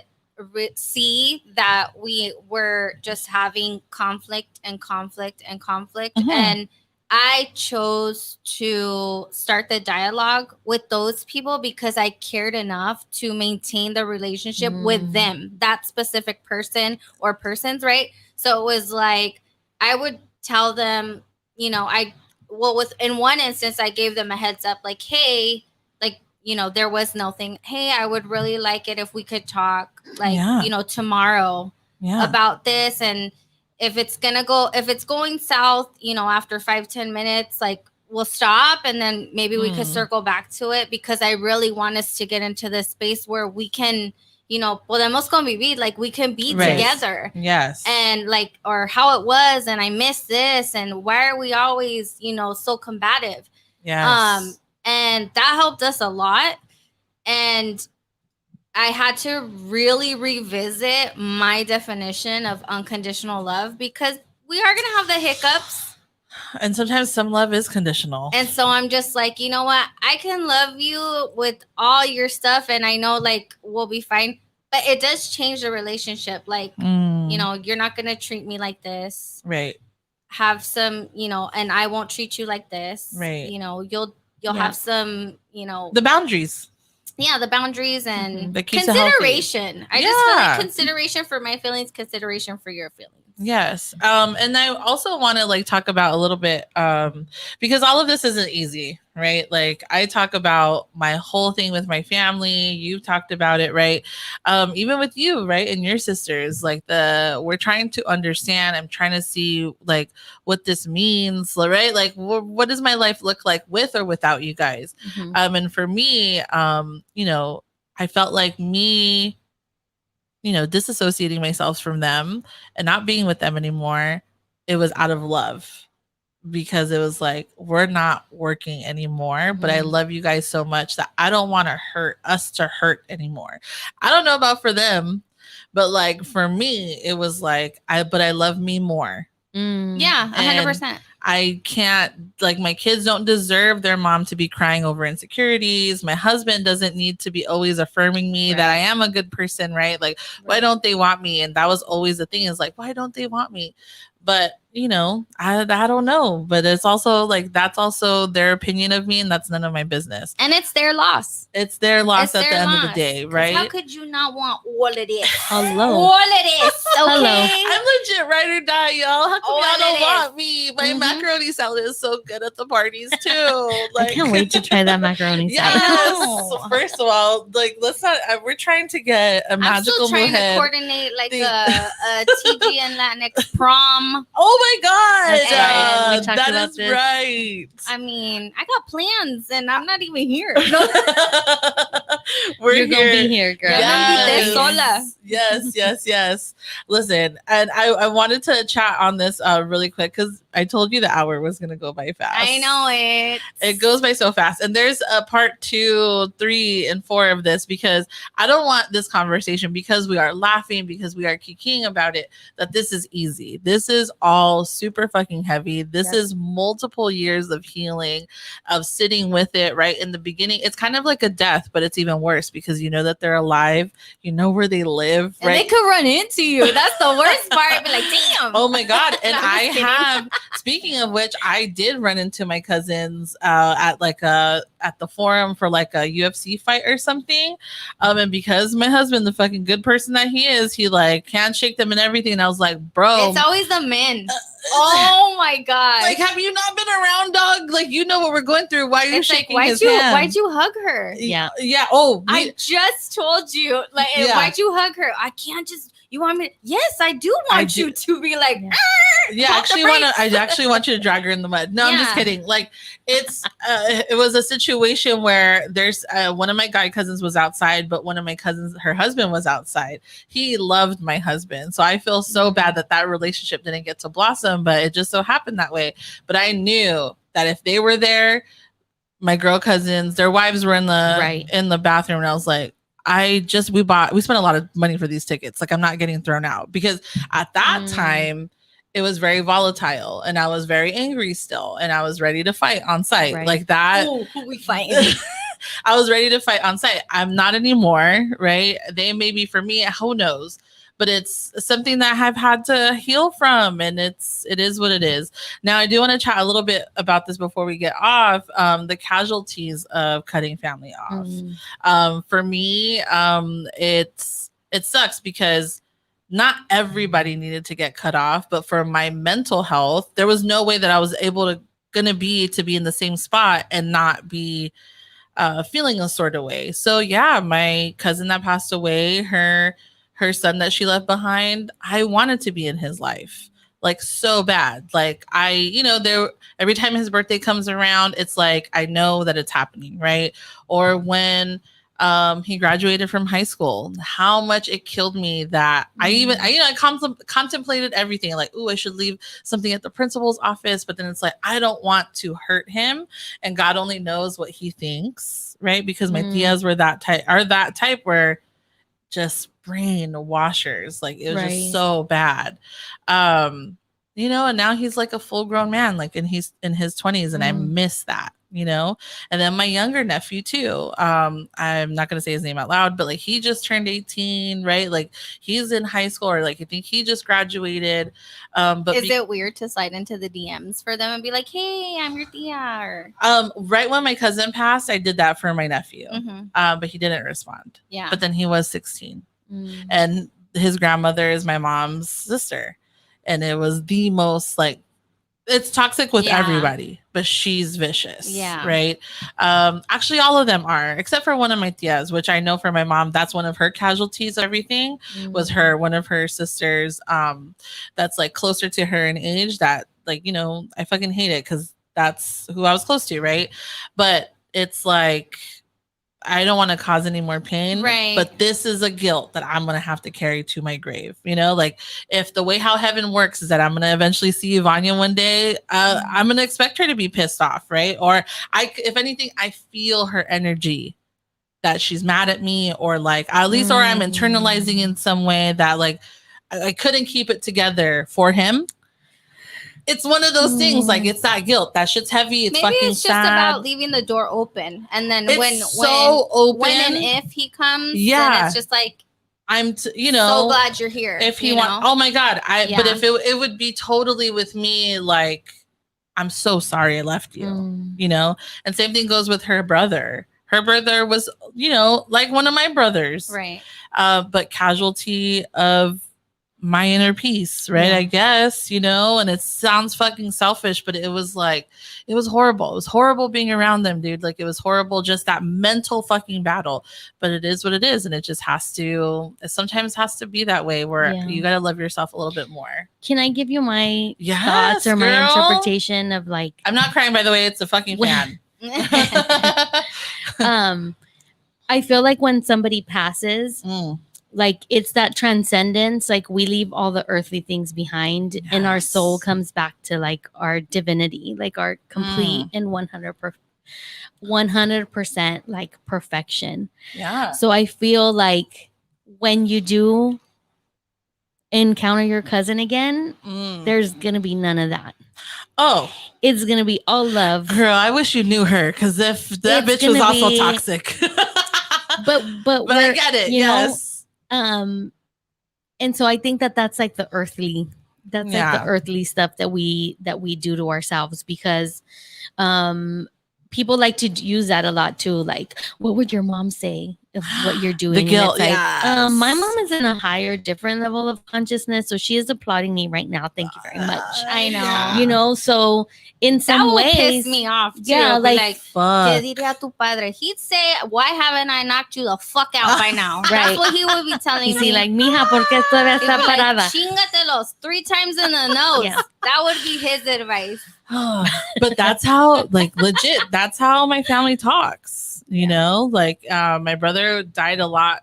see that we were just having conflict, and I chose to start the dialogue with those people because I cared enough to maintain the relationship with them, that specific person or persons, right? So it was like, I would tell them, in one instance, I gave them a heads up, like, hey, there was nothing. Hey, I would really like it if we could talk, tomorrow about this. And if it's going south, after 5-10 minutes, like, we'll stop and then maybe we could circle back to it, because I really want us to get into this space where we can, podemos convivir, like we can be together. Yes. And like, or how it was, and I miss this, and why are we always, so combative? Yes. And that helped us a lot. And I had to really revisit my definition of unconditional love, because we are going to have the hiccups. And sometimes some love is conditional. And so I'm just like, you know what? I can love you with all your stuff, and I know like we'll be fine. But it does change the relationship. Like, you're not going to treat me like this. Right. Have some, and I won't treat you like this. Right. You'll have some, the boundaries. Yeah, the boundaries and that keeps consideration. I just feel like consideration for my feelings, consideration for your feelings. Yes. And I also want to like talk about a little bit, because all of this isn't easy, right? Like I talk about my whole thing with my family. You've talked about it, right? Even with you, right? And your sisters, like we're trying to understand. I'm trying to see like what this means, right? Like what does my life look like with or without you guys? And for me, I felt like me, disassociating myself from them and not being with them anymore, it was out of love, because it was like, we're not working anymore, but I love you guys so much that I don't want to hurt anymore. I don't know about for them, but like for me, it was like, but I love me more. Yeah, 100%. I can't, like, my kids don't deserve their mom to be crying over insecurities. My husband doesn't need to be always affirming me that I am a good person, right? Like, why don't they want me? And that was always the thing, is like, why don't they want me? But, I don't know. But it's also like, that's also their opinion of me, and that's none of my business. And it's their loss. It's their loss at the end of the day, right? How could you not want all of this? Hello. All of this. Okay? Hello. I'm legit ride or die, y'all. How come y'all don't want me? My macaroni salad is so good at the parties too. Like, I can't wait to try that macaroni salad. Yes. First of all, like, let's not. We're trying to get a magical. I'm still trying to coordinate like a TG and Latinx prom. Oh my god, that's right. We talked that about is this. right. I mean, I got plans, and I'm not even here. You're gonna be here, girl. Yes. Listen, and I wanted to chat on this really quick, because I told you the hour was gonna go by fast. I know it. It goes by so fast. And there's a part 2, 3, and 4 of this, because I don't want this conversation, because we are laughing, because we are kikiing about it, that this is easy. This is all super fucking heavy. This is multiple years of healing, of sitting with it, right? In the beginning, it's kind of like a death, but it's even worse, because you know that they're alive, you know where they live, right? And they could run into you. That's the worst part. Be like, damn. Oh my god. And I have, speaking of which, I did run into my cousins at the forum for like a UFC fight or something, and because my husband, the fucking good person that he is, he like handshake them and everything, and I was like, bro, it's always the men. Oh my god. Like, have you not been around, dog? Like, you know what we're going through. Why are you shaking his hand? Why'd you hug her? Yeah. Oh, I just told you. Like, why'd you hug her? I can't just. You want me? Yes, I do want you to be like. I actually want you to drag her in the mud. No, I'm just kidding. Like, it was a situation where there's one of my guy cousins was outside, but one of my cousins, her husband was outside. He loved my husband, so I feel so bad that relationship didn't get to blossom, but it just so happened that way. But I knew that if they were there, my girl cousins, their wives were in the bathroom, and I was like, we spent a lot of money for these tickets. Like, I'm not getting thrown out, because at that time it was very volatile, and I was very angry still, and I was ready to fight on site like that. Ooh, who we fighting? I was ready to fight on site. I'm not anymore, right? They may be for me, who knows? But it's something that I've had to heal from, and it is what it is. Now, I do want to chat a little bit about this before we get off, the casualties of cutting family off. For me, it sucks, because not everybody needed to get cut off, but for my mental health, there was no way that I was gonna be in the same spot and not be feeling a sort of way. So yeah, my cousin that passed away, her son that she left behind, I wanted to be in his life, like, so bad. Like, every time his birthday comes around, it's like, I know that it's happening, right? Or when he graduated from high school, how much it killed me that I contemplated everything, like, ooh, I should leave something at the principal's office, but then it's like, I don't want to hurt him, and God only knows what he thinks, right? Because my tias were that type where just brain washers, like, it was just so bad. And now he's like a full grown man, like, and he's in his 20s, and I miss that, and then my younger nephew too, I'm not gonna say his name out loud, but like, he just turned 18, right? Like, he's in high school, or like, I think he just graduated. But is it weird to slide into the DMs for them and be like, hey, I'm your tia? Or... right when my cousin passed, I did that for my nephew, but he didn't respond. But then he was 16, and his grandmother is my mom's sister. and it was the most like, it's toxic with everybody, but she's vicious. Yeah. Right. Actually, all of them are, except for one of my tias, which I know for my mom, that's one of her casualties. Everything was one of her sisters. That's like closer to her in age that, like, you know, I fucking hate it because that's who I was close to. Right. But it's like, I don't want to cause any more pain, right? But this is a guilt that I'm going to have to carry to my grave. You know, like if the way how heaven works is that I'm going to eventually see Vanya one day, I'm going to expect her to be pissed off, right? Or if anything, I feel her energy that she's mad at me, or like at least, or I'm internalizing in some way that like I couldn't keep it together for him. It's one of those things, like it's that guilt. That shit's heavy. It's maybe fucking it's just sad. About leaving the door open, and then when and if he comes, then it's just like you know, so glad you're here. If he wants, oh my god, but if it would be totally with me, like I'm so sorry I left you, you know. And same thing goes with her brother. Her brother was, you know, like one of my brothers, right? But casualty of my inner peace, right? I guess, you know, and it sounds fucking selfish, but it was like, it was horrible. It was horrible being around them, dude. Like it was horrible, just that mental fucking battle. But it is what it is. And it just it sometimes has to be that way where you got to love yourself a little bit more. Can I give you my thoughts or my interpretation of like, I'm not crying, by the way, it's a fucking fan. I feel like when somebody passes, like it's that transcendence, like we leave all the earthly things behind and our soul comes back to like our divinity, like our complete and 100% like perfection. Yeah. So I feel like when you do encounter your cousin again, there's gonna be none of that. Oh, it's gonna be all love. Girl, I wish you knew her, because if that bitch was also toxic. but I get it. Yes. And so I think that's like the earthly, like the earthly stuff that we do to ourselves, because people like to use that a lot too. Like, what would your mom say of what you're doing? The guilt, like, my mom is in a higher, different level of consciousness, so she is applauding me right now. Thank you very much. I know. You know, so in some ways, piss me off too. Yeah, like fuck. ¿Qué diría tu padre? He'd say, "Why haven't I knocked you the fuck out by now?" Right. That's what he would be telling me. Like, mija, ¿por qué todavía está parada? Like, chingatelos 3 times in the nose. Yeah. That would be his advice. But that's how, like, legit, that's how my family talks, you know. Like my brother died a lot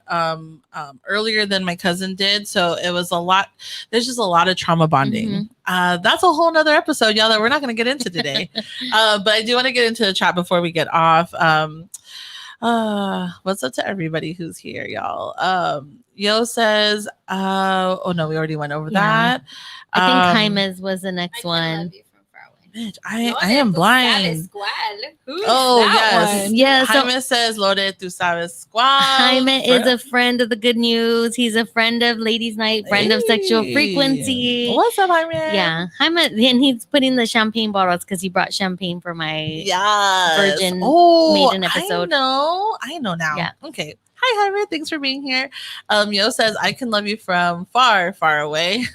earlier than my cousin did, so it was a lot. There's just a lot of trauma bonding. That's a whole nother episode, y'all, that we're not going to get into today. But I do want to get into the chat before we get off. What's up to everybody who's here, y'all? Yo says, oh no, we already went over that. I think Jaime's was the next one. Bitch, I am blind. Who's yes. One? Yeah. Jaime says, Lore, tu sabes squad. Jaime is a friend of the good news. He's a friend of Ladies Night, friend of Sexual Frequency. What's up, Jaime? Yeah. Jaime, and he's putting the champagne bottles because he brought champagne for my Virgin Maiden episode. I know now. Yeah. Okay. Hi, Jaime. Thanks for being here. Yo says, I can love you from far, far away.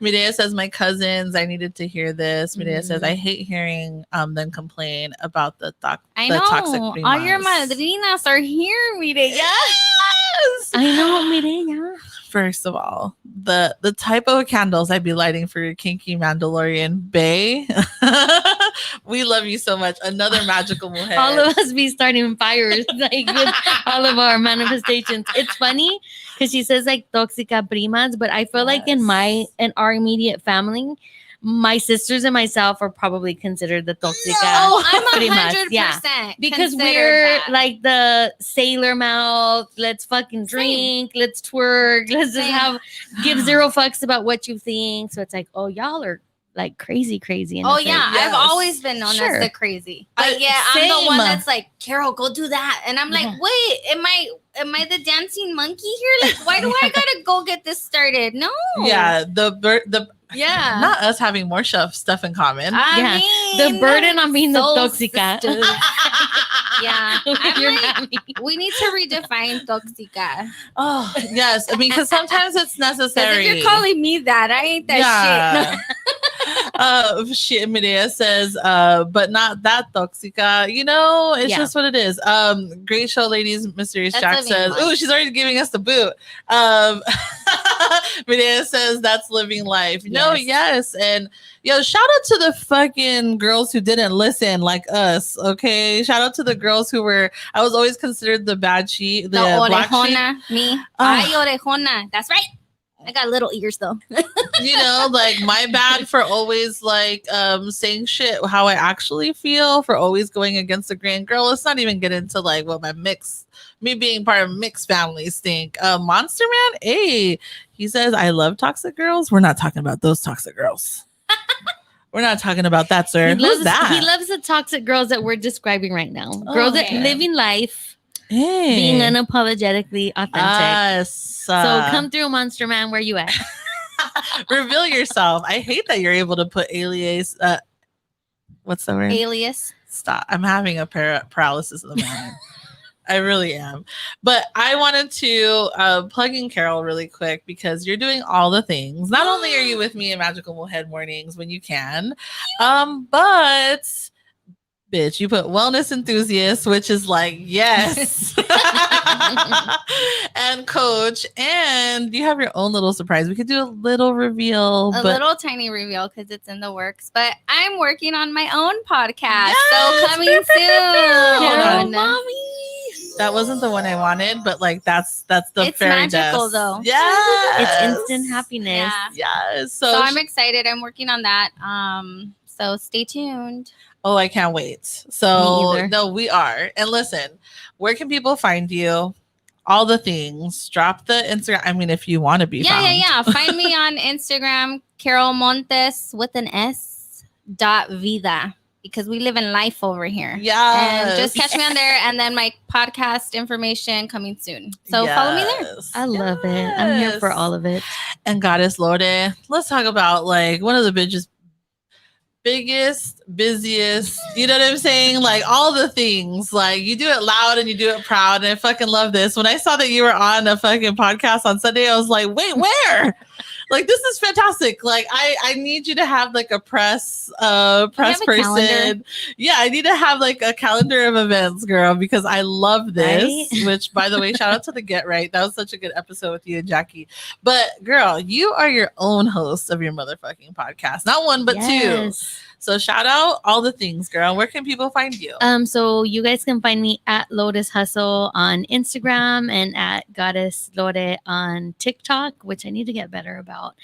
Mireya says, my cousins, I needed to hear this. Mireya says, I hate hearing them complain about the toxic primas. All your madrinas are here, Mireya. Yes! I know, Mireya. First of all, the type of candles I'd be lighting for your kinky Mandalorian bae. We love you so much. Another magical mujer. All of us be starting fires like with all of our manifestations. It's funny because she says like toxica primas, but I feel like in our immediate family, my sisters and myself are probably considered the toxica. No, I'm 100%. Yeah. Because we're like the sailor mouth. Let's fucking drink. Let's twerk. Let's just give zero fucks about what you think. So it's like, oh, y'all are like crazy. And I've always been known as the crazy. But I'm the one that's like, Carol, go do that. And I'm like, wait, am I the dancing monkey here? Like, why do I gotta go get this started? No. Yeah, not us having more stuff in common. I mean, the burden on being the toxica. Yeah. We need to redefine toxica. Oh, yes. I mean, because sometimes it's necessary. If you're calling me that, I ain't that shit. Shit, Medea says, but not that toxica. You know, it's just what it is. Great show, ladies. Mysterious Jack says, "Ooh, she's already giving us the boot." Medea says, "That's living life." Yes. No, yes, and yo, shout out to the fucking girls who didn't listen like us. Okay, shout out to the girls who were. I was always considered the bad sheep, the black orejona, sheep. Me, ay orejona. That's right. I got little ears though. You know, like my bad for always like saying shit how I actually feel, for always going against the grain. Girl, let's not even get into like what me being part of mixed families think. Monster Man, hey, he says, I love toxic girls. We're not talking about those toxic girls. We're not talking about that, sir. Who's that? He loves the toxic girls that we're describing right now. Girls that living life. Hey. Being unapologetically authentic. So come through, Monster Man. Where you at? Reveal yourself. I hate that you're able to put alias. What's the word? Alias. Stop. I'm having a paralysis of the mind. I really am. But I wanted to plug in Carol really quick because you're doing all the things. Not only are you with me in Magical Mujer mornings when you can, but bitch, you put wellness enthusiast, which is like, yes. And coach, and you have your own little surprise. We could do a little reveal. A little tiny reveal because it's in the works. But I'm working on my own podcast. Yes, so coming soon. Mommy. That wasn't the one I wanted, but like that's the it's magical though. Yeah. It's instant happiness. Yeah. Yes. So I'm excited. I'm working on that. So stay tuned. Oh, I can't wait. So no, we are. And listen, where can people find you? All the things. Drop the Instagram. I mean, if you want to be found. Yeah. Find me on Instagram, Carol Montes with an S .vida. Because we live in life over here. Yeah. And just catch me on there. And then my podcast information coming soon. So follow me there. I love it. I'm here for all of it. And Goddess Lorde, let's talk about like one of the biggest, busiest, you know what I'm saying? Like all the things. Like you do it loud and you do it proud. And I fucking love this. When I saw that you were on a fucking podcast on Sunday, I was like, wait, where? Like this is fantastic. Like I need you to have like a press person. Yeah, I need to have like a calendar of events, girl, because I love this. Right? Which, by the way, shout out to the Get Right. That was such a good episode with you and Jackie. But girl, you are your own host of your motherfucking podcast. Not one, but two. So shout out all the things, girl. Where can people find you? So you guys can find me at Lotus Hustle on Instagram and at Goddess Lore on TikTok, which I need to get better about.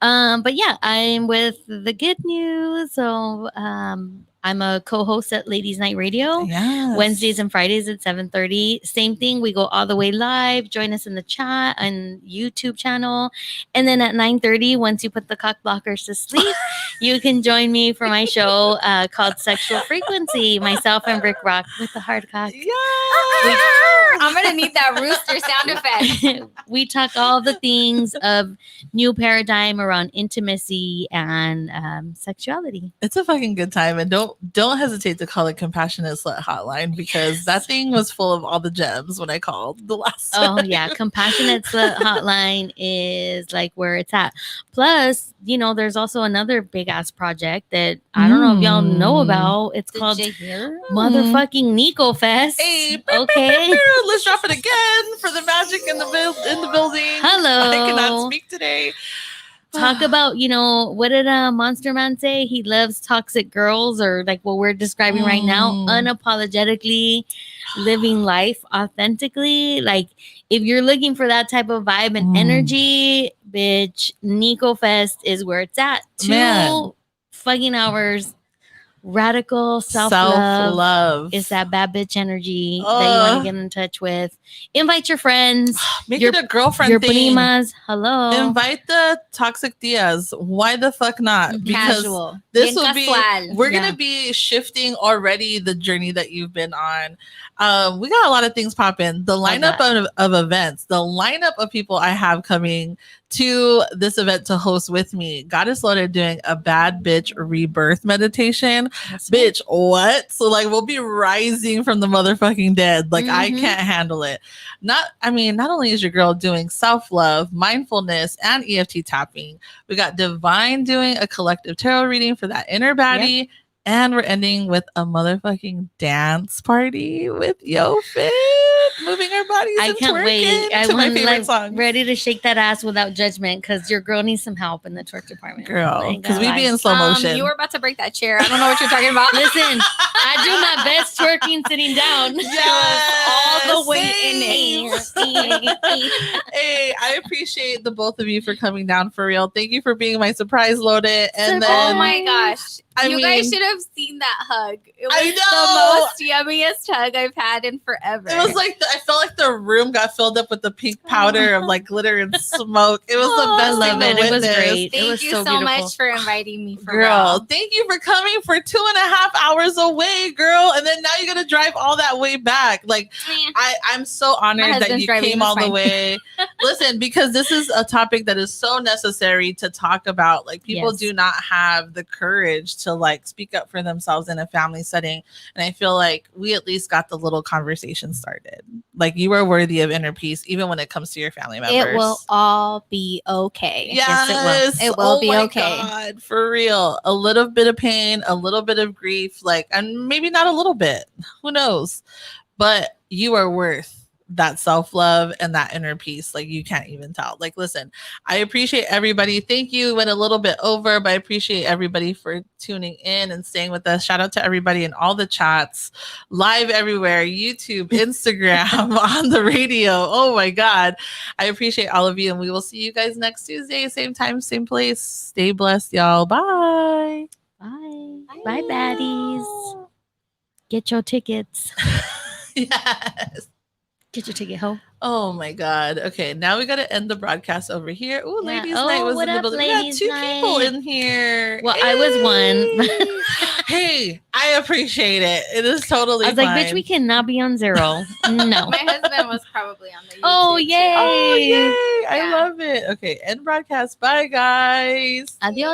But yeah, I'm with The Good News. So I'm a co-host at Ladies Night Radio. Yes. Wednesdays and Fridays at 7:30. Same thing. We go all the way live. Join us in the chat and YouTube channel. And then at 9:30, once you put the cock blockers to sleep, you can join me for my show called Sexual Frequency. Myself and Rick Rock with the hard cock. Yeah. I'm going to need that rooster sound effect. We talk all the things of new paradigm around intimacy and sexuality. It's a fucking good time. And don't hesitate to call it Compassionate Slut Hotline because that thing was full of all the gems when I called the last time. Oh, yeah. Compassionate Slut Hotline is like where it's at. Plus, you know, there's also another big ass project that I don't know if y'all know about. It's called motherfucking Nico Fest. Hey, okay. Let's drop it again for the magic in the building. Hello. I cannot speak today. Talk about, you know, what did Monster Man say? He loves toxic girls, or like what we're describing right now, unapologetically living life authentically. Like if you're looking for that type of vibe and energy, bitch, Nico Fest is where it's at. 2 fucking hours. Radical self-love is that bad bitch energy that you want to get in touch with. Invite your friends. Make it a girlfriend your thing. Primas. Hello. Invite the toxic tias. Why the fuck not? Because casual. This will be, we're going to be shifting already the journey that you've been on. We got a lot of things popping. The lineup of events, the lineup of people I have coming to this event to host with me. Goddess Loaded doing a bad bitch rebirth meditation. That's bitch, right. What? So like we'll be rising from the motherfucking dead. Like I can't handle it. Not only is your girl doing self-love, mindfulness, and EFT tapping, we got Divine doing a collective tarot reading for that inner baddie. Yep. And we're ending with a motherfucking dance party with Yo Fit, moving our bodies. I can't wait. I want my favorite song. Ready to shake that ass without judgment because your girl needs some help in the twerk department. Girl, because we be in slow motion. You were about to break that chair. I don't know what you're talking about. Listen, I do my best twerking sitting down. Yes, all the way in it. Hey, I appreciate the both of you for coming down for real. Thank you for being my surprise loaded. And then, oh my gosh. You guys should have seen that hug. It was the most yummiest hug I've had in forever. It was like I felt like the room got filled up with the pink powder of like glitter and smoke. It was the best thing to witness. It was great. Thank you so much for inviting me. Girl, thank you for coming for 2.5 hours away, girl. And then now you're gonna drive all that way back. Like I'm so honored that you came all the way. Listen, because this is a topic that is so necessary to talk about. Like people do not have the courage to like speak up for themselves in a family setting. And I feel like we at least got the little conversation started. Like you are worthy of inner peace, even when it comes to your family members. It will all be okay. Yes, it will be okay. God, for real. A little bit of pain, a little bit of grief, like, and maybe not a little bit. Who knows? But you are worth that self-love and that inner peace. Like you can't even tell. Like, listen, I appreciate everybody. Thank you. Went a little bit over, but I appreciate everybody for tuning in and staying with us. Shout out to everybody in all the chats, live everywhere, YouTube, Instagram, on the radio. Oh my God. I appreciate all of you. And we will see you guys next Tuesday, same time, same place. Stay blessed, y'all. Bye. Bye. Bye, baddies. Get your tickets. Yes. Get your ticket home. Oh my God. Okay, now we got to end the broadcast over here. Ooh, ladies' night was in the building. We got 2 people in here. Well, I was one. Hey, I appreciate it. It is totally fine. I was like, bitch, we cannot be on 0. No. My husband was probably on the YouTube. Oh, yay. Oh, yay. I love it. Okay, end broadcast. Bye, guys. Adios.